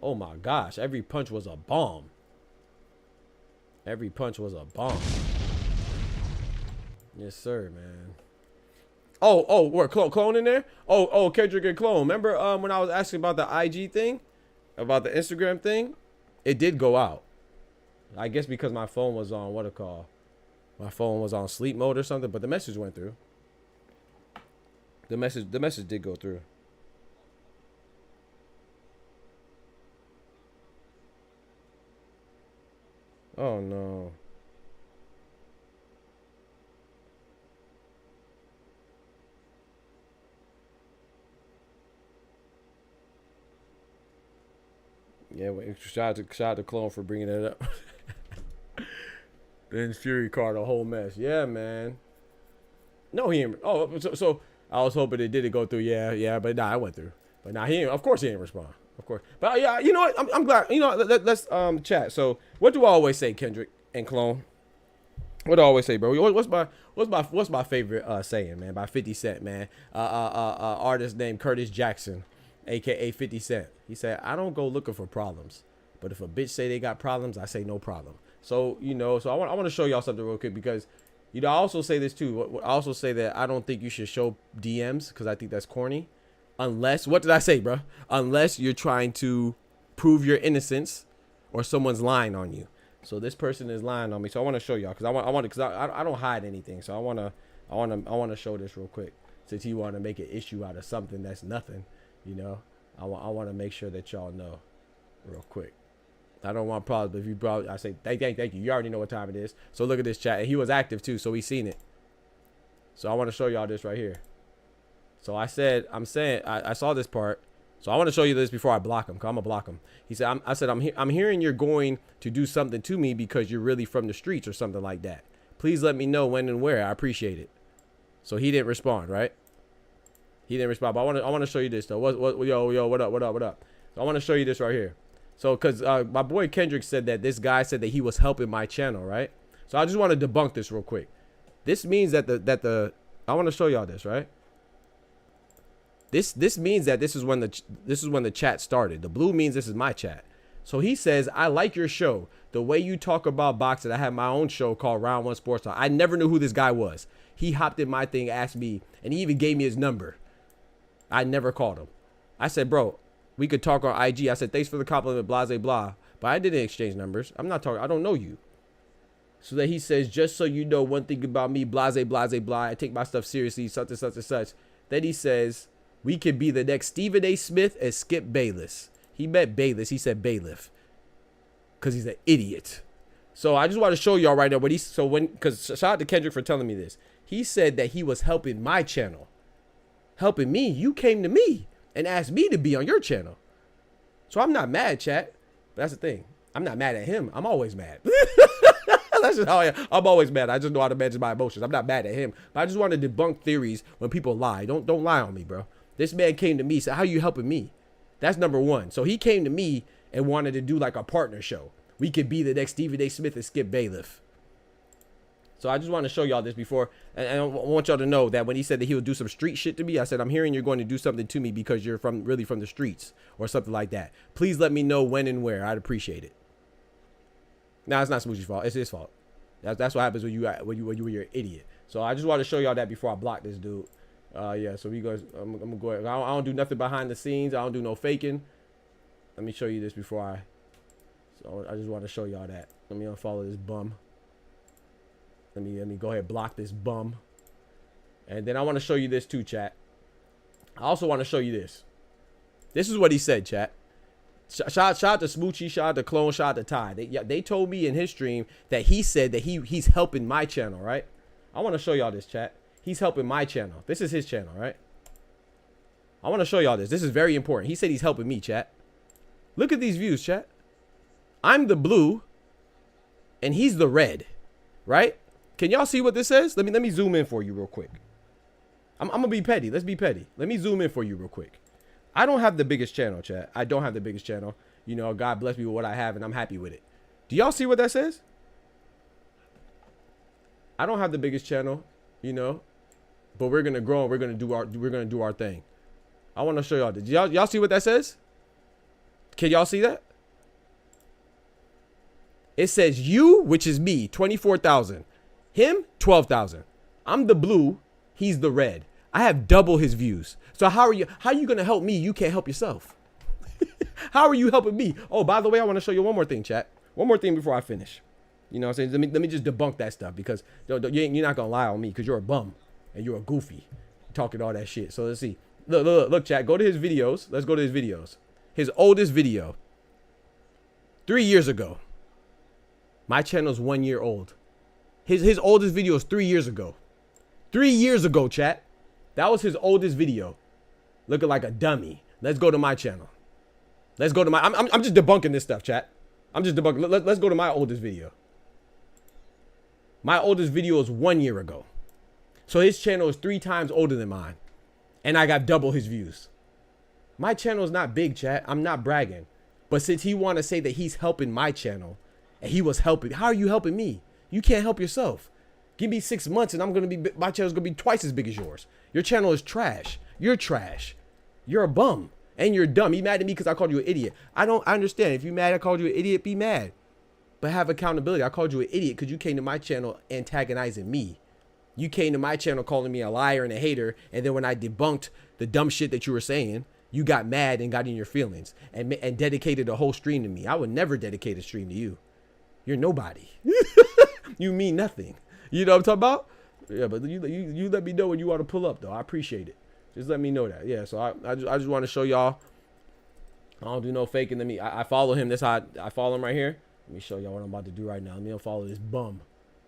Speaker 1: oh my gosh, every punch was a bomb. Every punch was a bomb. Yes, sir, man. Oh, we're clone in there. Oh, Kendrick and Clone. Remember when I was asking about the IG thing, about the Instagram thing, it did go out. I guess because my phone was on my phone was on sleep mode or something, but the message went through. The message did go through. Oh no. Yeah, shout out to Clone for bringing that up. Then Fury card a whole mess. Yeah, man. No, he ain't. Oh, so I was hoping it didn't go through. Yeah, but nah, I went through. But nah, he ain't. Of course he ain't respond. Of course. But yeah, you know what? I'm glad. You know, let's chat. So what do I always say, Kendrick and Clone? What do I always say, bro? What's my favorite saying, man? By 50 Cent, man. Artist named Curtis Jackson, aka 50 Cent. He said, "I don't go looking for problems, but if a bitch say they got problems, I say no problem." So you know, so I want to show y'all something real quick because, you know, I also say this too. I also say that I don't think you should show DMs because I think that's corny, unless what did I say, bro? Unless you're trying to prove your innocence or someone's lying on you. So this person is lying on me. So I want to show y'all because I don't hide anything. So I want to show this real quick since he want to make an issue out of something that's nothing. You know, I want to make sure that y'all know real quick. I don't want problems, but if you brought, I say thank you. You already know what time it is. So look at this chat, and he was active too, so he's seen it. So I want to show y'all this right here. So I saw this part. So I want to show you this before I block him. Cause I'm gonna block him. He said, I'm hearing you're going to do something to me because you're really from the streets or something like that. Please let me know when and where. I appreciate it. So he didn't respond, right? He didn't respond. But I want to show you this though. Yo, what up? So I want to show you this right here. So, because my boy Kendrick said that this guy said that he was helping my channel, right? So I just want to debunk this real quick. This means that I want to show y'all this, right? This means that this is when the chat started. The blue means this is my chat. So he says, I like your show. The way you talk about boxing. I have my own show called Round One Sports Talk. I never knew who this guy was. He hopped in my thing, asked me, and he even gave me his number. I never called him. I said, bro, we could talk on IG. I said, thanks for the compliment, blah, blah, blah. But I didn't exchange numbers. I'm not talking. I don't know you. So that he says, just so you know one thing about me, blah, blah, blah. I take my stuff seriously, such and such and such. Then he says, we could be the next Stephen A. Smith and Skip Bayless. He meant Bayless. He said bailiff. Because he's an idiot. So I just want to show y'all right now what because shout out to Kendrick for telling me this. He said that he was helping my channel. Helping me. You came to me and asked me to be on your channel. So I'm not mad, chat. But that's the thing. I'm not mad at him. I'm always mad. That's just how I am. I'm always mad. I just know how to manage my emotions. I'm not mad at him. But I just want to debunk theories when people lie. Don't lie on me, bro. This man came to me, said, how you helping me? That's number one. So he came to me and wanted to do like a partner show. We could be the next Stephen A. Smith and Skip Bailiff. So I just want to show y'all this before. And I want y'all to know that when he said that he would do some street shit to me, I said, I'm hearing you're going to do something to me because you're really from the streets or something like that. Please let me know when and where. I'd appreciate it. Now, it's not Smoochie's fault. It's his fault. That's what happens when you're an idiot. So I just want to show y'all that before I block this dude. Yeah, so I'm gonna go ahead. I don't do nothing behind the scenes. I don't do no faking. Let me show you this before so I just want to show y'all that. Let me unfollow this bum. Let me go ahead and block this bum. And then I want to show you this too, chat. I also want to show you this. This is what he said, chat. Shout out to Smoochie, shout out to Clone, shout out to Ty. They told me in his stream that he said that he's helping my channel, right? I want to show y'all this, chat. He's helping my channel. This is his channel, right? I want to show y'all this. This is very important. He said he's helping me, chat. Look at these views, chat. I'm the blue, and he's the red, right? Can y'all see what this says? Let me zoom in for you real quick. I'm gonna be petty. Let's be petty. Let me zoom in for you real quick. I don't have the biggest channel, chat. I don't have the biggest channel. You know, God bless me with what I have, and I'm happy with it. Do y'all see what that says? I don't have the biggest channel, you know, but we're gonna grow and we're gonna do our thing. I want to show y'all this. Y'all see what that says? Can y'all see that? It says you, which is me, 24,000. Him, 12,000. I'm the blue. He's the red. I have double his views. So how are you going to help me? You can't help yourself. How are you helping me? Oh, by the way, I want to show you one more thing, chat. One more thing before I finish. You know what I'm saying? Let me just debunk that stuff because you're not going to lie on me because you're a bum and you're a goofy talking all that shit. So let's see. Look, chat. Go to his videos. Let's go to his videos. His oldest video. 3 years ago. My channel's 1 year old. His oldest video is 3 years ago. 3 years ago, chat. That was his oldest video. Looking like a dummy. Let's go to my channel. Let's go to my... I'm just debunking this stuff, chat. I'm just debunking. Let's go to my oldest video. My oldest video is 1 year ago. So his channel is 3 times older than mine. And I got double his views. My channel is not big, chat. I'm not bragging. But since he want to say that he's helping my channel, and he was helping, how are you helping me? You can't help yourself. Give me 6 months and my channel's gonna be twice as big as yours. Your channel is trash. You're trash. You're a bum. And you're dumb. You mad at me because I called you an idiot. I understand. If you mad I called you an idiot, be mad. But have accountability. I called you an idiot because you came to my channel antagonizing me. You came to my channel calling me a liar and a hater. And then when I debunked the dumb shit that you were saying, you got mad and got in your feelings and dedicated a whole stream to me. I would never dedicate a stream to you. You're nobody. You mean nothing. You know what I'm talking about? Yeah, but you let me know when you want to pull up, though. I appreciate it. Just let me know that. Yeah, so I just want to show y'all. I don't do no faking. I follow him. That's how I follow him right here. Let me show y'all what I'm about to do right now. Let me unfollow this bum.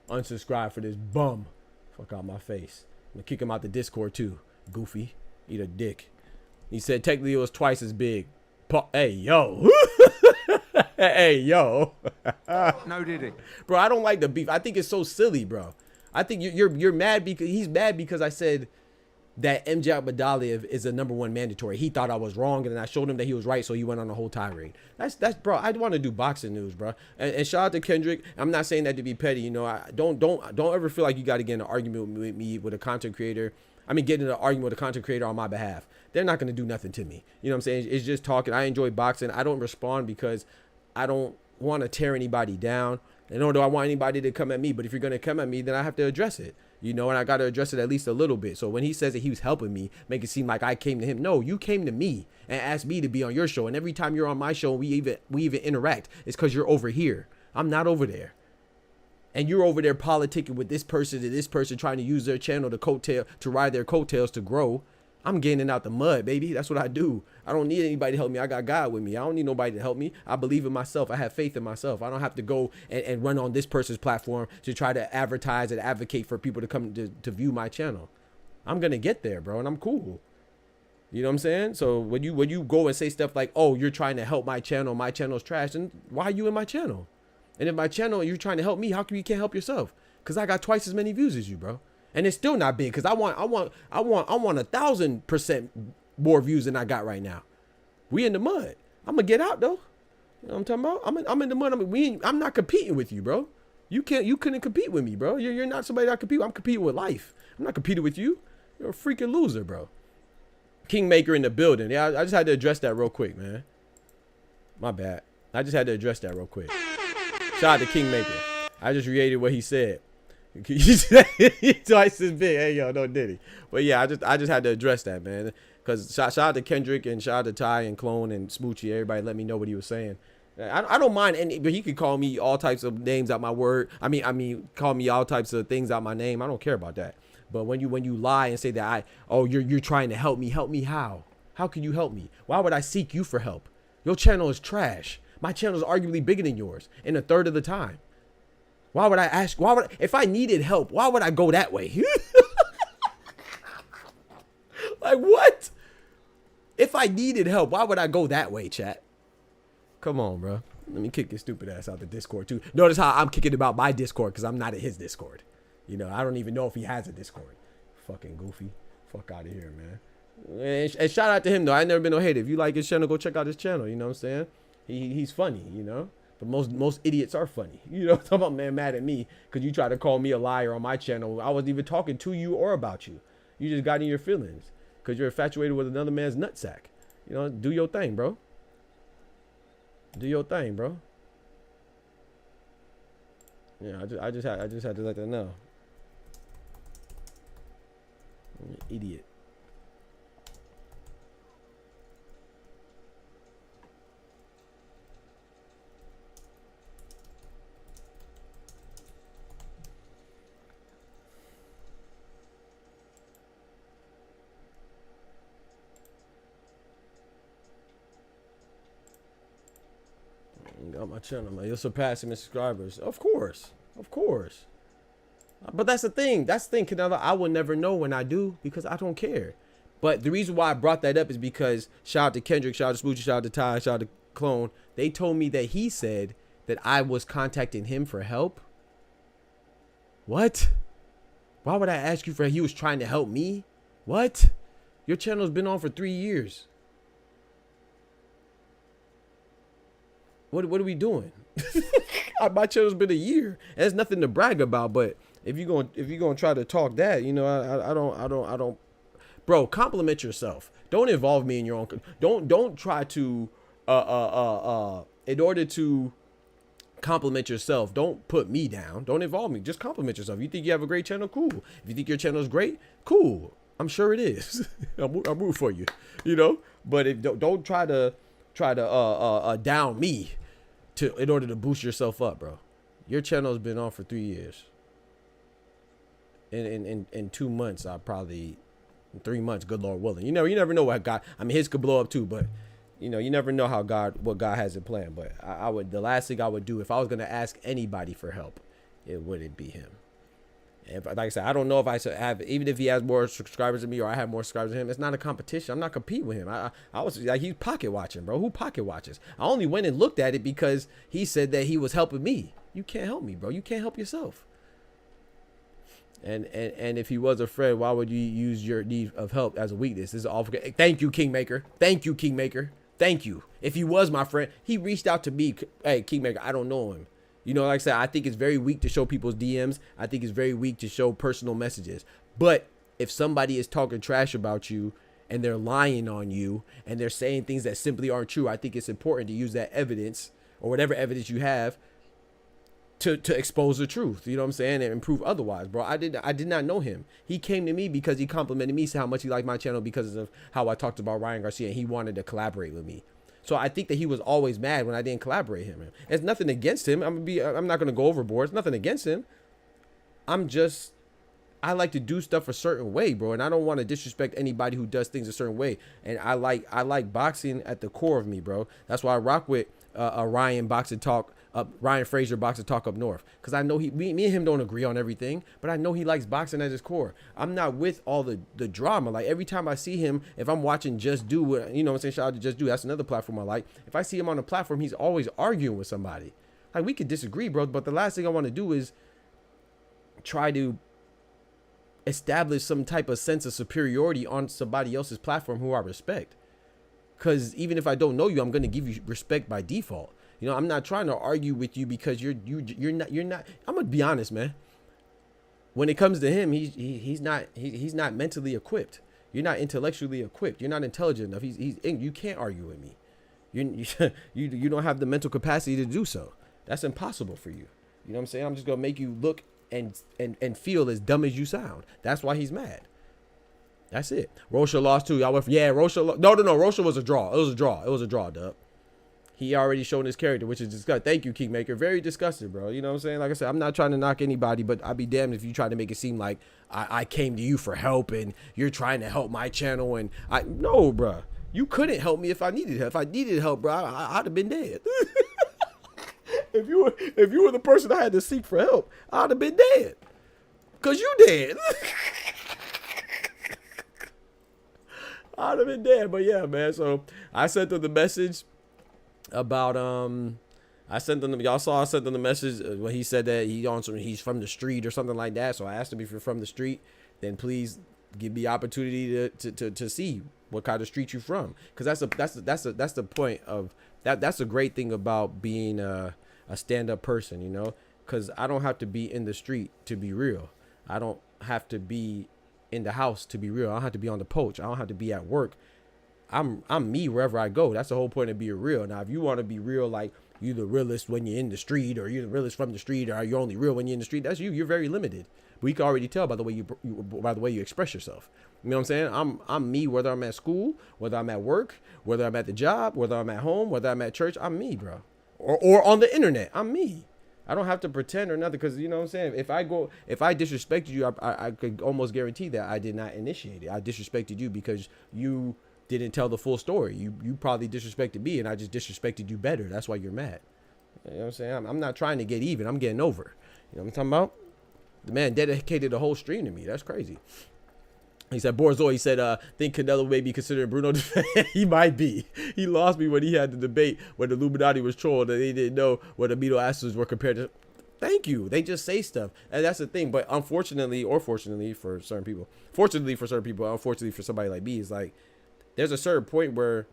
Speaker 1: Unsubscribe for this bum. Fuck out my face. I'm gonna kick him out the Discord too. Goofy. Eat a dick. He said technically it was twice as big. Hey, yo. Hey, yo.
Speaker 5: No, did he?
Speaker 1: Bro, I don't like the beef. I think it's so silly, bro. I think you're mad because he's mad because I said that MJ Badaliev is a #1 mandatory. He thought I was wrong, and then I showed him that he was right, so he went on a whole tirade. That's bro. I want to do boxing news, bro. And shout out to Kendrick. I'm not saying that to be petty, you know. I don't ever feel like you got to get in an argument with me with a content creator. I mean, get in an argument with a content creator on my behalf. They're not gonna do nothing to me. You know what I'm saying? It's just talking. I enjoy boxing. I don't respond because I don't want to tear anybody down. And nor do I want anybody to come at me. But if you're gonna come at me, then I have to address it. You know, and I got to address it at least a little bit. So when he says that he was helping me, make it seem like I came to him. No, you came to me and asked me to be on your show. And every time you're on my show, we even interact. It's because you're over here. I'm not over there. And you're over there politicking with this person and this person trying to use their channel to ride their coattails to grow. I'm getting out the mud, baby. That's what I do. I don't need anybody to help me. I got God with me. I don't need nobody to help me. I believe in myself. I have faith in myself. I don't have to go and run on this person's platform to try to advertise and advocate for people to come to view my channel. I'm going to get there, bro, and I'm cool. You know what I'm saying? So when you go and say stuff like, oh, you're trying to help my channel's trash, and why are you in my channel? And if my channel, you're trying to help me, how come you can't help yourself? Because I got twice as many views as you, bro. And it's still not big because I want 1,000% more views than I got right now. We in the mud. I'm gonna get out though. You know what I'm talking about? I'm in the mud. I'm not competing with you, bro. You couldn't compete with me, bro. You're not somebody that I compete with. I'm competing with life. I'm not competing with you. You're a freaking loser, bro. Kingmaker in the building. Yeah, I just had to address that real quick, man. My bad. I just had to address that real quick. Shout out to Kingmaker. I just reiterated what he said. He's twice as big. Hey, yo, no diddy. But yeah, I just had to address that, man. Because shout out to Kendrick and shout out to Ty and Clone and Smoochie. Everybody let me know what he was saying. I don't mind any, but he could call me all types of names out my word. I mean, call me all types of things out my name. I don't care about that. But when you lie and say that you're trying to help me how? How can you help me? Why would I seek you for help? Your channel is trash. My channel is arguably bigger than yours in a third of the time. Why would I ask? If I needed help, why would I go that way? Like what? If I needed help, why would I go that way, chat? Come on, bro. Let me kick your stupid ass out the Discord too. Notice how I'm kicking about my Discord because I'm not in his Discord. You know, I don't even know if he has a Discord. Fucking goofy. Fuck out of here, man. And shout out to him though. I ain't never been no hater. If you like his channel, go check out his channel. You know what I'm saying? He's funny, you know. But most idiots are funny. You know, talking about man mad at me because you tried to call me a liar on my channel. I wasn't even talking to you or about you. You just got in your feelings because you're infatuated with another man's nutsack. You know, do your thing, bro. Do your thing, bro. Yeah, I just had to let that know. I'm an idiot. about my channel, man. You'll surpass him in subscribers. Of course. Of course. But that's the thing. That's the thing, Canelo. I will never know when I do because I don't care. But the reason why I brought that up is because shout out to Kendrick, shout out to Smoochie, shout out to Ty, shout out to Clone. They told me that he said that I was contacting him for help. What? Why would I ask you for help? He was trying to help me? What? Your channel's been on for 3 years. What are we doing? My channel's been a year. There's nothing to brag about, but if you're gonna try to talk that, you know, I don't. Bro, compliment yourself. Don't involve me in your own. Don't try to in order to compliment yourself, don't put me down. Don't involve me. Just compliment yourself. You think you have a great channel? Cool. If you think your channel is great, cool. I'm sure it is. I'm rooting for you. You know. But if don't try to down me in order to boost yourself up, bro. Your channel has been on for 3 years. In 2 months, I probably 3 months. Good Lord willing. You never know what God. I mean, his could blow up too, but. You know, you never know what God has in plan. But the last thing I would do if I was going to ask anybody for help, it wouldn't be him. If, like I said, I don't know if I should have, even if he has more subscribers than me or I have more subscribers than him, it's not a competition. I'm not competing with him. I was like, he's pocket watching, bro. Who pocket watches? I only went and looked at it because he said that he was helping me. You can't help me, bro. You can't help yourself. And if he was a friend, why would you use your need of help as a weakness? This is all. Thank you, Kingmaker. Thank you, Kingmaker. Thank you. If he was my friend, he reached out to me. Hey, Kingmaker, I don't know him. You know, like I said, I think it's very weak to show people's DMs. I think it's very weak to show personal messages. But if somebody is talking trash about you and they're lying on you and they're saying things that simply aren't true, I think it's important to use that evidence or whatever evidence you have to expose the truth. You know what I'm saying? And prove otherwise, bro. I did not know him. He came to me because he complimented me, said how much he liked my channel because of how I talked about Ryan Garcia, and he wanted to collaborate with me. So I think that he was always mad when I didn't collaborate with him. It's nothing against him. I'm not gonna go overboard. It's nothing against him. I like to do stuff a certain way, bro, and I don't want to disrespect anybody who does things a certain way. And I like boxing at the core of me, bro. That's why I rock with Ryan Boxing Talk. Ryan Frazier Boxing Talk up north, because I know me and him don't agree on everything, but I know he likes boxing at his core. I'm not with all the drama. Like every time I see him, if I'm watching Just Do, you know what I'm saying, shout out to Just Do, that's another platform I like. If I see him on a platform, he's always arguing with somebody. Like we could disagree, bro, but the last thing I want to do is try to establish some type of sense of superiority on somebody else's platform who I respect. Because even if I don't know you, I'm going to give you respect by default. You know, I'm not trying to argue with you because you're not. I'm gonna be honest, man. When it comes to him, he's not mentally equipped. You're not intellectually equipped. You're not intelligent enough. You can't argue with me. You don't have the mental capacity to do so. That's impossible for you. You know what I'm saying? I'm just gonna make you look and feel as dumb as you sound. That's why he's mad. That's it. Rocha lost too. Y'all went for, yeah, Rocha. No. Rocha was a draw. It was a draw, dub. He already shown his character, which is disgusting. Thank you, Kingmaker. Very disgusted, bro. You know what I'm saying? Like I said, I'm not trying to knock anybody, but I'd be damned if you try to make it seem like I came to you for help and you're trying to help my channel. And no, bro. You couldn't help me if I needed help. If I needed help, bro, I'd have been dead. If you were the person I had to seek for help, I'd have been dead. Cause you dead. I'd have been dead. But yeah, man. So I sent them the message about I sent them, y'all saw I sent them the message when he said that he's from the street or something like that. So I asked him, if you're from the street, then please give me opportunity to see what kind of street you're from, because that's the point of that. That's a great thing about being a stand-up person, you know, because I don't have to be in the street to be real. I don't have to be in the house to be real. I don't have to be on the porch. I don't have to be at work. I'm me wherever I go. That's the whole point of being real. Now, if you want to be real, like you're the realest when you're in the street, or you're the realest from the street, or you're only real when you're in the street, that's you. You're very limited. We can already tell by the way you express yourself. You know what I'm saying? I'm me whether I'm at school, whether I'm at work, whether I'm at the job, whether I'm at home, whether I'm at church. I'm me, bro. Or on the internet. I'm me. I don't have to pretend or nothing, because you know what I'm saying? If I disrespected you, I could almost guarantee that I did not initiate it. I disrespected you because you didn't tell the full story. You probably disrespected me, and I just disrespected you better. That's why you're mad. You know what I'm saying? I'm not trying to get even. I'm getting over. You know what I'm talking about? The man dedicated the whole stream to me. That's crazy. He said, Borzoi, he said, think Canelo may be considered Bruno. He might be. He lost me when he had the debate when the Illuminati was trolled and they didn't know what amino acids were compared to. Thank you. They just say stuff. And that's the thing. But unfortunately, or fortunately for certain people, fortunately for certain people, unfortunately for somebody like me, is like, there's a certain point where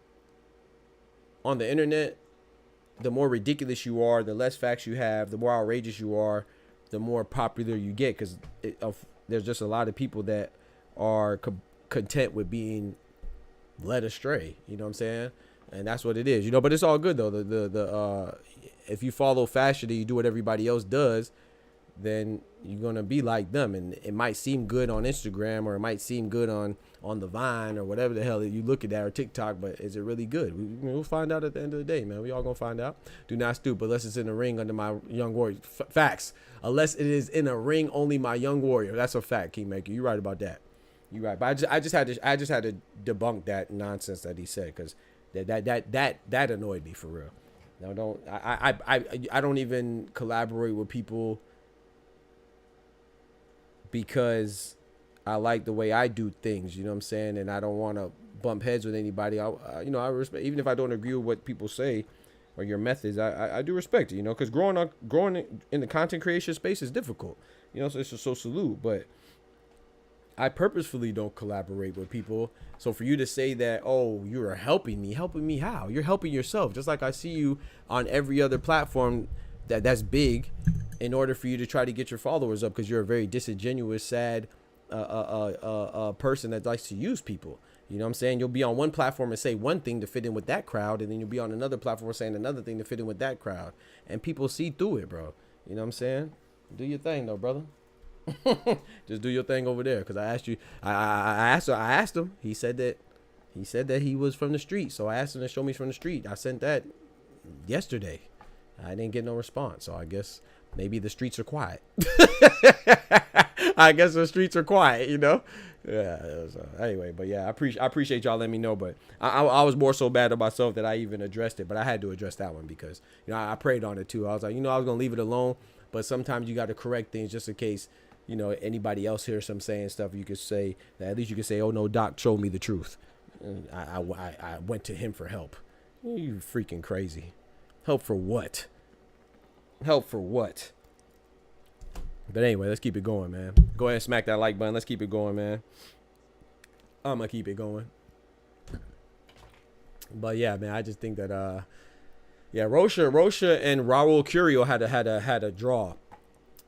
Speaker 1: on the internet, the more ridiculous you are, the less facts you have, the more outrageous you are, the more popular you get. Because there's just a lot of people that are content with being led astray, you know what I'm saying? And that's what it is, you know. But it's all good though. The if you follow fashion and you do what everybody else does, then you're gonna be like them. And it might seem good on Instagram, or it might seem good on the Vine or whatever the hell that you look at that, or TikTok. But is it really good? We'll find out at the end of the day, man. We all gonna find out. Do not stoop unless it's in the ring under my young warrior. Facts. Unless it is in a ring, only my young warrior. That's a fact, Kingmaker. You're right about that. You're right, but I just had to debunk that nonsense that he said, because that annoyed me for real. No, I don't even collaborate with people because I like the way I do things, you know what I'm saying, and I don't want to bump heads with anybody. I respect, even if I don't agree with what people say or your methods. I do respect it, you know, because growing in the content creation space is difficult, you know. So it's just so salute, but I purposefully don't collaborate with people. So for you to say that, oh, you're helping me how? You're helping yourself. Just like I see you on every other platform that's big, in order for you to try to get your followers up, because you're a very disingenuous, sad person that likes to use people. You know what I'm saying? You'll be on one platform and say one thing to fit in with that crowd, and then you'll be on another platform saying another thing to fit in with that crowd. And people see through it, bro. You know what I'm saying? Do your thing though, brother. Just do your thing over there, because I asked you. I asked him. He said that he was from the street. So I asked him to show me from the street. I sent that yesterday. I didn't get no response. So I guess maybe the streets are quiet. I guess the streets are quiet, you know. Yeah. Anyway, but yeah, I appreciate y'all letting me know. But I was more so bad at myself that I even addressed it. But I had to address that one because, you know, I prayed on it too. I was like, you know, I was gonna leave it alone. But sometimes you got to correct things just in case, you know, anybody else hears some saying stuff. You could say that, at least you could say, oh no, Doc showed me the truth. And I went to him for help. You freaking crazy. Help for what? Help for what? But anyway, let's keep it going, man. Go ahead and smack that like button. Let's keep it going, man. I'm gonna keep it going. But yeah, man, I just think that yeah, Rocha and Raul Curio had a draw.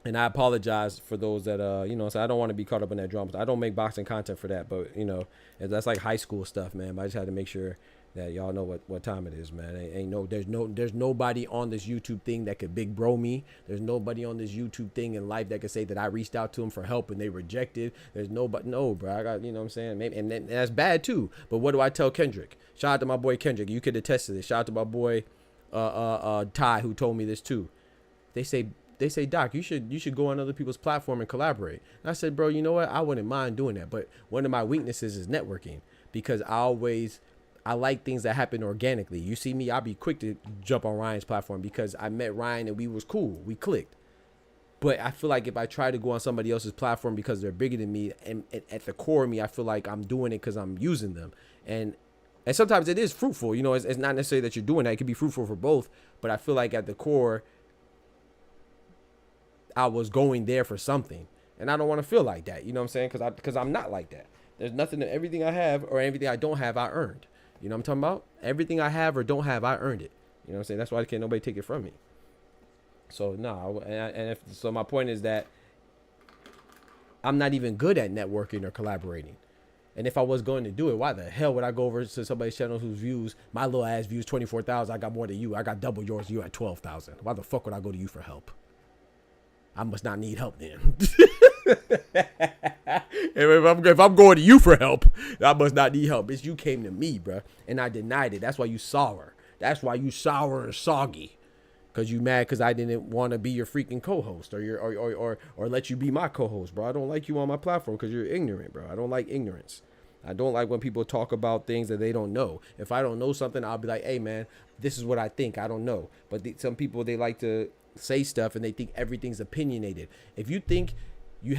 Speaker 1: And I apologize for those that, you know, so I don't want to be caught up in that drama. I don't make boxing content for that, but, you know, that's like high school stuff, man. But I just had to make sure that y'all know what time it is, man. There's nobody on this YouTube thing that could big bro me. There's nobody on this YouTube thing in life that could say that I reached out to them for help and they rejected. There's nobody. No, bro. I got, you know what I'm saying? Maybe, and that's bad too. But what do I tell Kendrick? Shout out to my boy Kendrick. You could attest to this. Shout out to my boy Ty, who told me this too. They say, Doc, you should go on other people's platform and collaborate. And I said, bro, you know what? I wouldn't mind doing that. But one of my weaknesses is networking, because I like things that happen organically. You see me, I'll be quick to jump on Ryan's platform because I met Ryan and we was cool. We clicked. But I feel like if I try to go on somebody else's platform because they're bigger than me, and at the core of me, I feel like I'm doing it because I'm using them. And sometimes it is fruitful. You know, it's not necessarily that you're doing that. It could be fruitful for both. But I feel like at the core, I was going there for something, and I don't want to feel like that. You know what I'm saying? Because I'm not like that. There's nothing, everything I have or everything I don't have, I earned. You know what I'm talking about? Everything I have or don't have, I earned it. You know what I'm saying? That's why can't nobody take it from me. So no, so my point is that I'm not even good at networking or collaborating. And if I was going to do it, why the hell would I go over to somebody's channel whose views, my little ass views 24,000? I got more than you. I got double yours. You at 12,000. Why the fuck would I go to you for help? I must not need help then. if I'm going to you for help, I must not need help. Bitch, you came to me, bro, and I denied it. That's why you sour. That's why you sour and soggy. Cause you mad because I didn't want to be your freaking co-host or let you be my co-host, bro. I don't like you on my platform because you're ignorant, bro. I don't like ignorance. I don't like when people talk about things that they don't know. If I don't know something, I'll be like, hey, man, this is what I think. I don't know. But some people, they like to say stuff and they think everything's opinionated. If you think you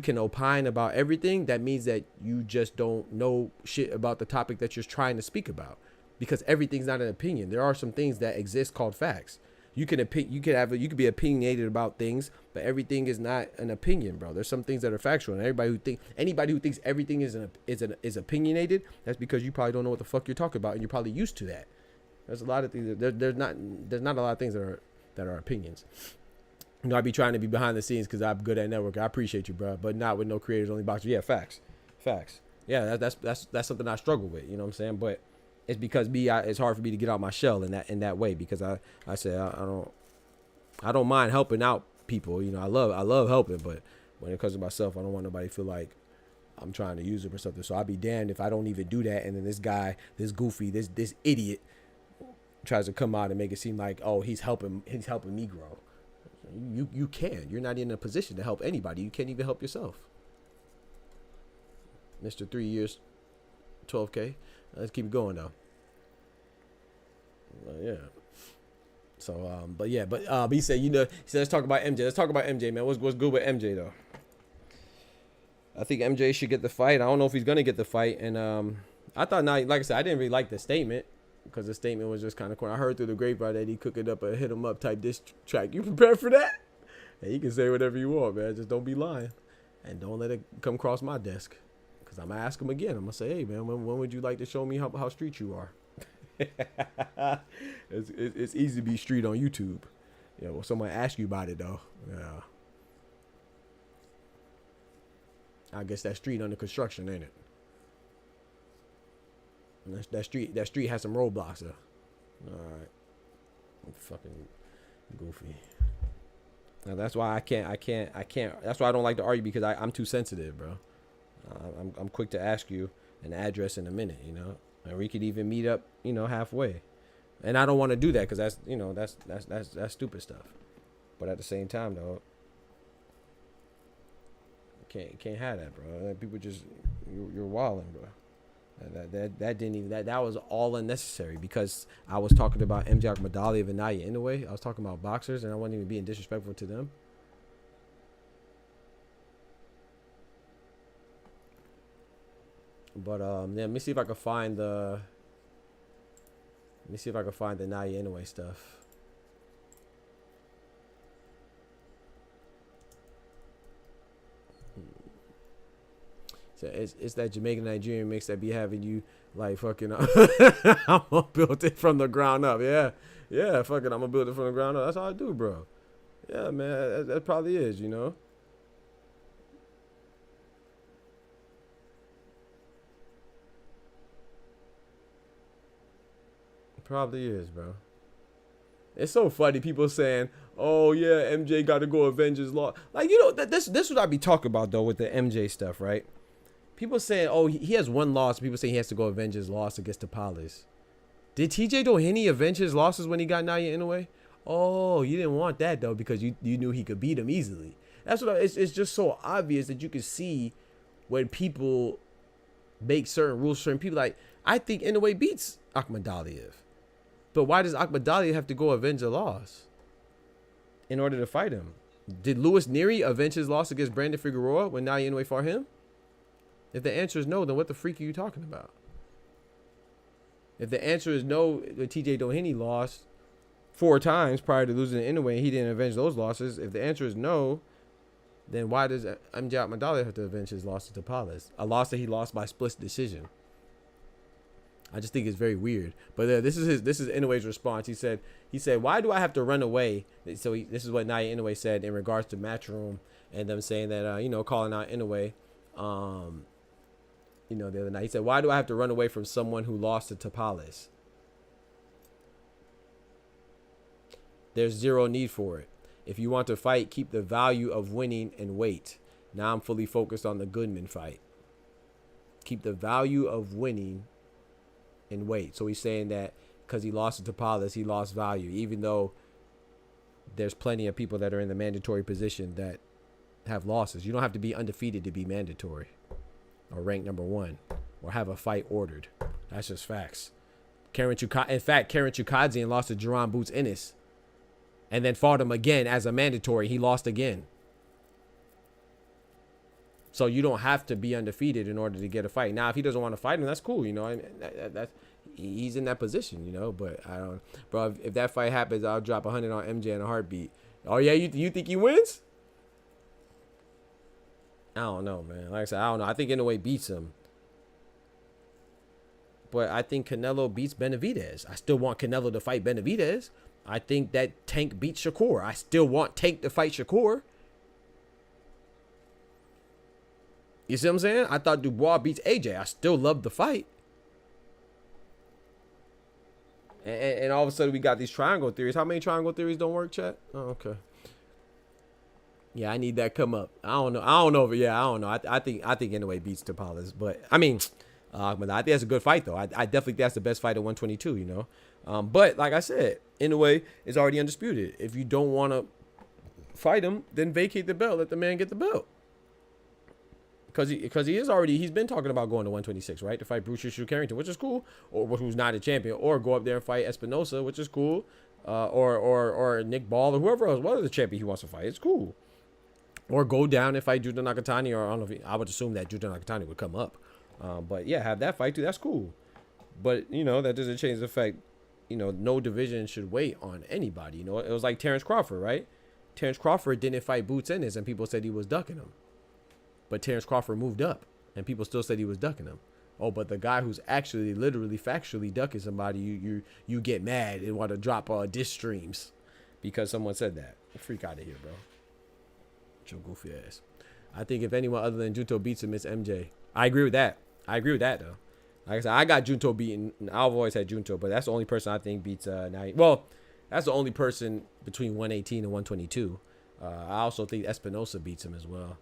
Speaker 1: can opine about everything, that means that you just don't know shit about the topic that you're trying to speak about, because everything's not an opinion. There are some things that exist called facts. You can be opinionated about things, but everything is not an opinion, bro. There's some things that are factual, and anybody who thinks everything is opinionated, that's because you probably don't know what the fuck you're talking about, and you're probably used to that. There's a lot of things. There's not a lot of things that are opinions. You know, I be trying to be behind the scenes because I'm good at networking. I appreciate you, bro, but not with no creators only boxers. Yeah, facts. Yeah, that's something I struggle with. You know what I'm saying? But it's because it's hard for me to get out my shell in that way, because I don't mind helping out people. You know, I love helping, but when it comes to myself, I don't want nobody to feel like I'm trying to use it or something. So I'd be damned if I don't even do that, and then this guy, this goofy, this idiot tries to come out and make it seem like, oh, he's helping me grow. You can. You're not in a position to help anybody. You can't even help yourself. Mr. 3 years, 12K. Let's keep it going though. Yeah. So but he said, let's talk about MJ. Let's talk about MJ, man. What's good with MJ though? I think MJ should get the fight. I don't know if he's gonna get the fight, and I thought, like I said, I didn't really like the statement, because the statement was just kind of corny. I heard through the grapevine that he cooking up a hit him up type diss track. You prepared for that? And you can say whatever you want, man. Just don't be lying, and don't let it come across my desk, because I'm gonna ask him again. I'm gonna say, hey, man, when would you like to show me how street you are? It's easy to be street on YouTube. Yeah, well, someone ask you about it though. Yeah. I guess that street under construction, ain't it? And that street has some roadblocks though. All right. I'm fucking goofy. Now that's why I can't. That's why I don't like to argue, because I'm too sensitive, bro. I'm quick to ask you an address in a minute, you know, and we could even meet up, you know, halfway. And I don't want to do that, because that's, you know, that's stupid stuff. But at the same time, though, can't have that, bro. People just, you're wilding, bro. That was all unnecessary, because I was talking about MJ Akhmadaliev and Naya Inoue. I was talking about boxers, and I wasn't even being disrespectful to them. But yeah, let me see if I can find the Naya Inoue stuff. So it's that Jamaican Nigerian mix that be having you like fucking I'm gonna build it from the ground up. Yeah, fucking I'm gonna build it from the ground up. That's how I do, bro. Yeah, man, that probably is, you know. Probably is, bro. It's so funny, people saying, oh yeah, MJ got to go avenge his loss. Like, you know, this what I be talking about though with the MJ stuff, right? People saying, oh, he has one loss. People say he has to go avenge his loss against Tapales. Did TJ Doheny avenge his losses when he got Naya Inoue? Oh, you didn't want that though, because you knew he could beat him easily. That's what it's just so obvious that you can see when people make certain rules. Certain people, like, I think Inoue beats Akhmadaliev. But why does Akhmadaliev have to go avenge a loss in order to fight him? Did Louis Neary avenge his loss against Brandon Figueroa when Naya Inoue fought him? If the answer is no, then what the freak are you talking about? If the answer is no, TJ Doheny lost 4 times prior to losing to Inoue and he didn't avenge those losses. If the answer is no, then why does MJ Akhmadaliev have to avenge his loss to Tapales? A loss that he lost by split decision. I just think it's very weird. But this is Inoue's response. He said, why do I have to run away? So this is what Naya Inoue said in regards to Matchroom and them saying that, you know, calling out Inoue, you know, the other night. He said, why do I have to run away from someone who lost to Tapales? There's zero need for it. If you want to fight, keep the value of winning and wait. Now I'm fully focused on the Goodman fight. Keep the value of winning and wait. So he's saying that because he lost to Tapales, he lost value, even though there's plenty of people that are in the mandatory position that have losses. You don't have to be undefeated to be mandatory. or ranked number 1 or have a fight ordered. That's just facts. In fact, Karen Chukadze lost to Jerron Boots Ennis and then fought him again as a mandatory. He lost again. So you don't have to be undefeated in order to get a fight. Now, if he doesn't want to fight him, that's cool. You know, he's in that position, you know, but I don't, bro, if that fight happens, I'll drop 100 on MJ in a heartbeat. Oh yeah. You think he wins? I don't know, man. Like I said, I don't know. I think Inoue beats him. But I think Canelo beats Benavidez. I still want Canelo to fight Benavidez. I think that Tank beats Shakur. I still want Tank to fight Shakur. You see what I'm saying? I thought Dubois beats AJ. I still love the fight. And all of a sudden we got these triangle theories. How many triangle theories don't work, chat? Oh, okay. Yeah, I need that come up. I don't know. Yeah, I don't know. I think Inoue beats Tapales, but I mean, but I think that's a good fight though. I definitely think that's the best fight at 122. You know, but like I said, Inoue is already undisputed. If you don't want to fight him, then vacate the belt. Let the man get the belt. Because he's been talking about going to 126, right? To fight Bruce Shu Carrington, which is cool, or who's not a champion, or go up there and fight Espinosa, which is cool, or Nick Ball or whoever else, whatever the champion he wants to fight, it's cool. Or go down and fight Juta Nakatani, or I don't know I would assume that Juta Nakatani would come up, but yeah, have that fight too. That's cool, but you know that doesn't change the fact, you know, no division should wait on anybody. You know, it was like Terrence Crawford, right? Terrence Crawford didn't fight Boots Ennis, and people said he was ducking him. But Terrence Crawford moved up, and people still said he was ducking him. Oh, but the guy who's actually, literally, factually ducking somebody, you get mad and want to drop diss streams because someone said that. Freak out of here, bro. Your goofy ass. I think if anyone other than Junto beats him, it's MJ. I agree with that. Though. Like I said, I got Junto beaten. I've always had Junto, but that's the only person I think beats Naim. Well, that's the only person between 118 and 122. I also think Espinosa beats him as well.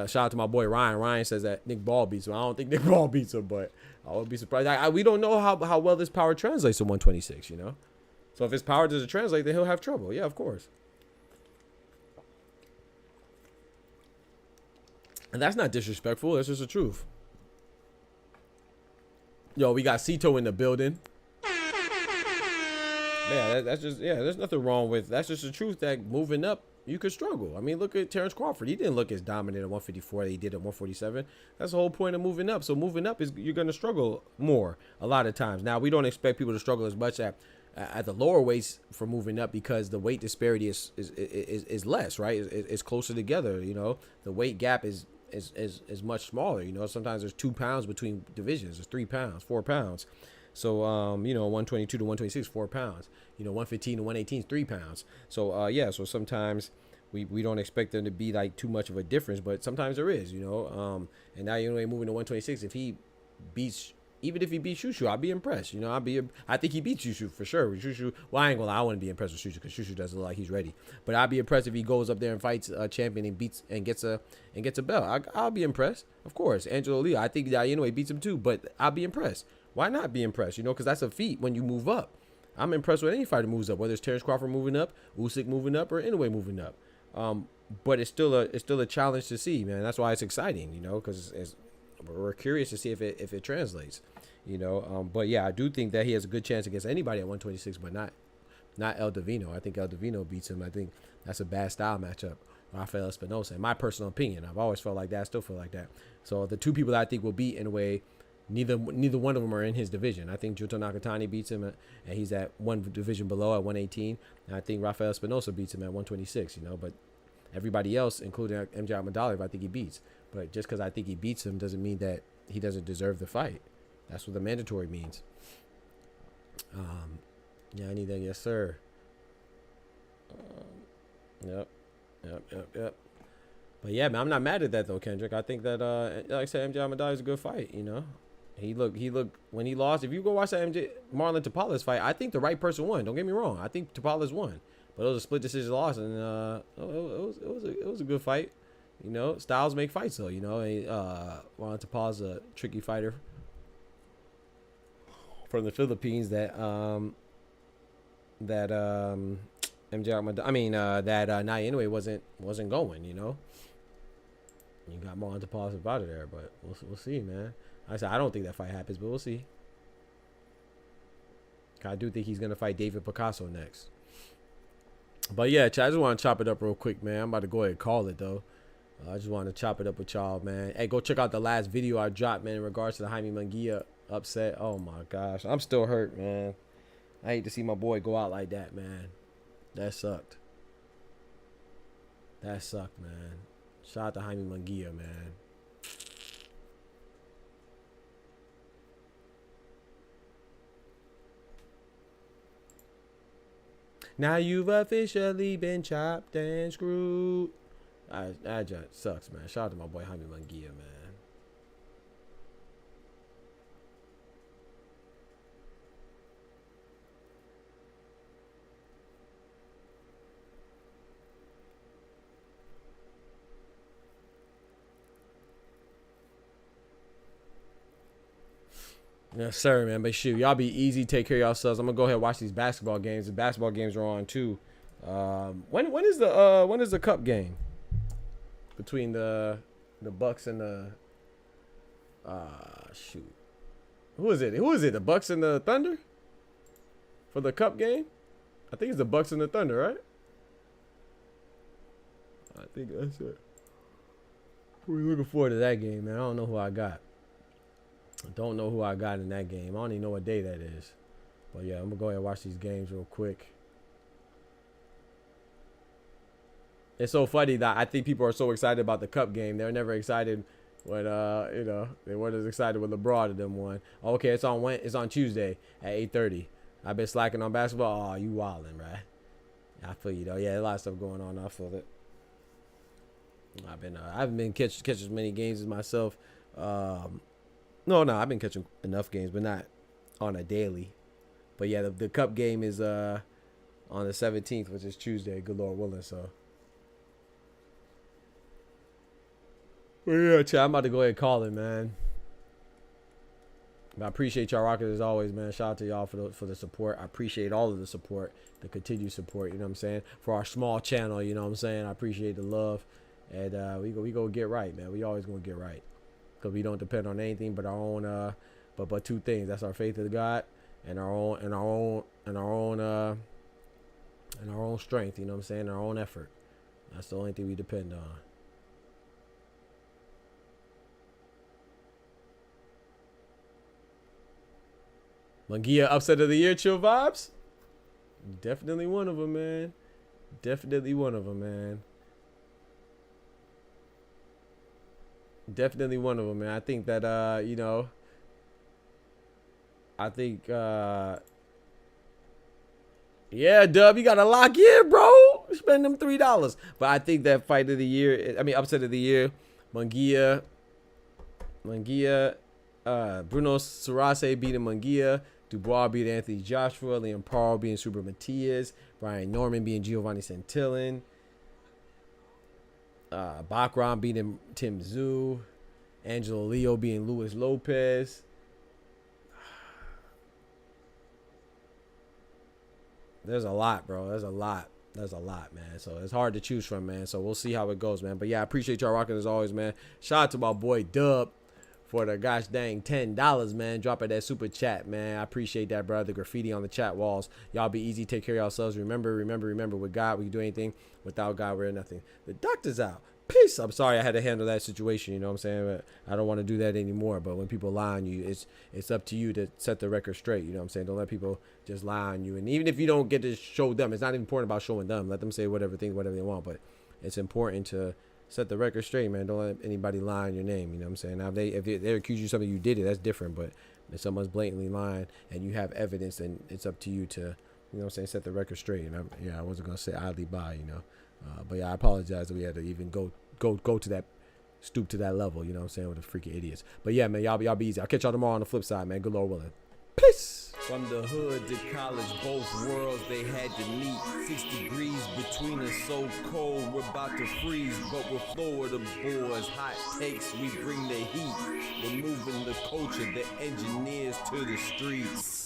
Speaker 1: Shout out to my boy Ryan. Ryan says that Nick Ball beats him. I don't think Nick Ball beats him, but I would be surprised. We don't know how well this power translates to 126, you know? So if his power doesn't translate, then he'll have trouble. Yeah, of course. And that's not disrespectful. That's just the truth. Yo, we got Cito in the building. Yeah, there's nothing wrong with, that's just the truth that moving up, you could struggle. I mean, look at Terrence Crawford. He didn't look as dominant at 154 that he did at 147. That's the whole point of moving up. So moving up is you're going to struggle more a lot of times. Now, we don't expect people to struggle as much at the lower weights for moving up because the weight disparity is less, right? It's closer together, you know. The weight gap is much smaller, you know. Sometimes there's 2 pounds between divisions. There's 3 pounds, 4 pounds. So, you know, 122 to 126, 4 pounds. You know, 115 to 118 is 3 pounds. So, yeah, so sometimes we don't expect them to be like too much of a difference, but sometimes there is, you know. And now you're moving to 126. If he beats, even if he beats Shushu, I'll be impressed. You know, I think he beats Shushu for sure. Shushu, well, I ain't gonna lie, I wouldn't be impressed with Shushu because Shushu doesn't look like he's ready. But I'll be impressed if he goes up there and fights a champion and beats and gets a belt. I'll be impressed, of course. Angelo Lee, I think that he beats him too, but I'll be impressed. Why not be impressed? You know, because that's a feat when you move up. I'm impressed with any fighter moves up, whether it's Terrence Crawford moving up, Usyk moving up, or Inoue moving up. But it's still a challenge to see, man. That's why it's exciting, you know, because we're curious to see if it translates, you know. But yeah, I do think that he has a good chance against anybody at 126, but not El Divino. I think El Divino beats him. I think that's a bad style matchup. Rafael Espinosa, in my personal opinion. I've always felt like that. I still feel like that. So the two people that I think will beat Inoue, neither one of them are in his division. I think Junto Nakatani beats him, and he's at one division below at 118. And I think Rafael Espinosa beats him at 126, you know. But everybody else, including MJ Ahmadaliev, I think he beats. But just because I think he beats him doesn't mean that he doesn't deserve the fight. That's what the mandatory means. Yeah, I need that. Yes, sir. Yep. But yeah, man, I'm not mad at that though, Kendrick. I think that, like I said, MJ Ahmadaliev is a good fight. You know, he looked when he lost. If you go watch that Marlon Tapales fight, I think the right person won. Don't get me wrong. I think Tapales won, but it was a split decision loss, and it was a good fight. You know, styles make fights though. You know, Marlon Tapales a tricky fighter from the Philippines that MJ Ahmadaliev, that Inoue wasn't going. You You got Marlon Tapales out of there, but we'll see, man. I said I don't think that fight happens, but we'll see. I do think he's gonna fight David Picasso next. But yeah, I just want to chop it up real quick, man. I'm about to go ahead and call it though. I just want to chop it up with y'all, man. Hey, go check out the last video I dropped, man, in regards to the Jaime Munguia upset. Oh my gosh, I'm still hurt, man. I hate to see my boy go out like that, man. That sucked. That sucked, man. Shout out to Jaime Munguia, man. Now you've officially been chopped and screwed. That just sucks, man. Shout out to my boy Jaime Munguia, man. Yes, sir, man. But shoot, y'all be easy. Take care of yourselves. I'm gonna go ahead and watch these basketball games. The basketball games are on too. When is the cup game between the Bucks and the shoot? Who is it? The Bucks and the Thunder for the cup game? I think it's the Bucks and the Thunder, right? I think that's it. We're looking forward to that game, man. I don't know who I got. I don't know who I got in that game. I don't even know what day that is. But yeah, I'm gonna go ahead and watch these games real quick. It's so funny that I think people are so excited about the cup game. They're never excited when they weren't as excited when LeBron and them won. Okay, it's on Tuesday at 8:30. I've been slacking on basketball. Oh, you wildin', right? I feel you though. Yeah, a lot of stuff going on. I feel it. I haven't been catching as many games as myself. No, I've been catching enough games, but not on a daily. But yeah, the cup game is on the 17th, which is Tuesday. Good Lord willing, so. But yeah, chat, I'm about to go ahead and call it, man. But I appreciate y'all rocking as always, man. Shout out to y'all for the support. I appreciate all of the support, the continued support. You know what I'm saying? For our small channel, you know what I'm saying? I appreciate the love, and we go get right, man. We always gonna get right. Because we don't depend on anything but our own but two things. That's our faith in God and our own strength, you know what I'm saying? Our own effort. That's the only thing we depend on. Munguia upset of the year, chill vibes. Definitely one of them, man. Definitely one of them, man. Definitely one of them, man. I think that yeah, Dub, you gotta lock in, bro. Spend them $3. But I think that fight of the year, upset of the year, Munguia, Bruno Surace beating Munguia, Dubois beating Anthony Joshua, Liam Paul beating Super Matias, Brian Norman beating Giovanni Santillan, Bakram beating Tim Zhu, Angelo Leo beating Luis Lopez. There's a lot, bro. There's a lot, man. So it's hard to choose from, man. So we'll see how it goes, man. But yeah, I appreciate y'all rocking as always, man. Shout out to my boy Dub for the gosh dang $10, man. Dropping that super chat, man. I appreciate that, bro. The graffiti on the chat walls. Y'all be easy. Take care of yourselves. Remember, with God, we can do anything. Without God, we're nothing. The doctor's out. Peace. I'm sorry I had to handle that situation, you know what I'm saying? But I don't want to do that anymore. But when people lie on you, it's up to you to set the record straight, you know what I'm saying? Don't let people just lie on you. And even if you don't get to show them, it's not important about showing them. Let them say whatever they want. But it's important to set the record straight, man. Don't let anybody lie on your name, you know what I'm saying? Now, if they accuse you of something you did it, that's different. But if someone's blatantly lying and you have evidence, then it's up to you to, you know what I'm saying, set the record straight. And I wasn't going to say idly by, you know. But yeah, I apologize that we had to even go to that, stoop to that level, you know what I'm saying, with the freaking idiots. But yeah, man, y'all be easy. I'll catch y'all tomorrow on the flip side, man. Good Lord willing. Peace. From the hood to college, both worlds they had to meet. 6 degrees between us, so cold, we're about to freeze. But we're Florida boys, hot takes, we bring the heat. We're moving the culture, the engineers to the streets.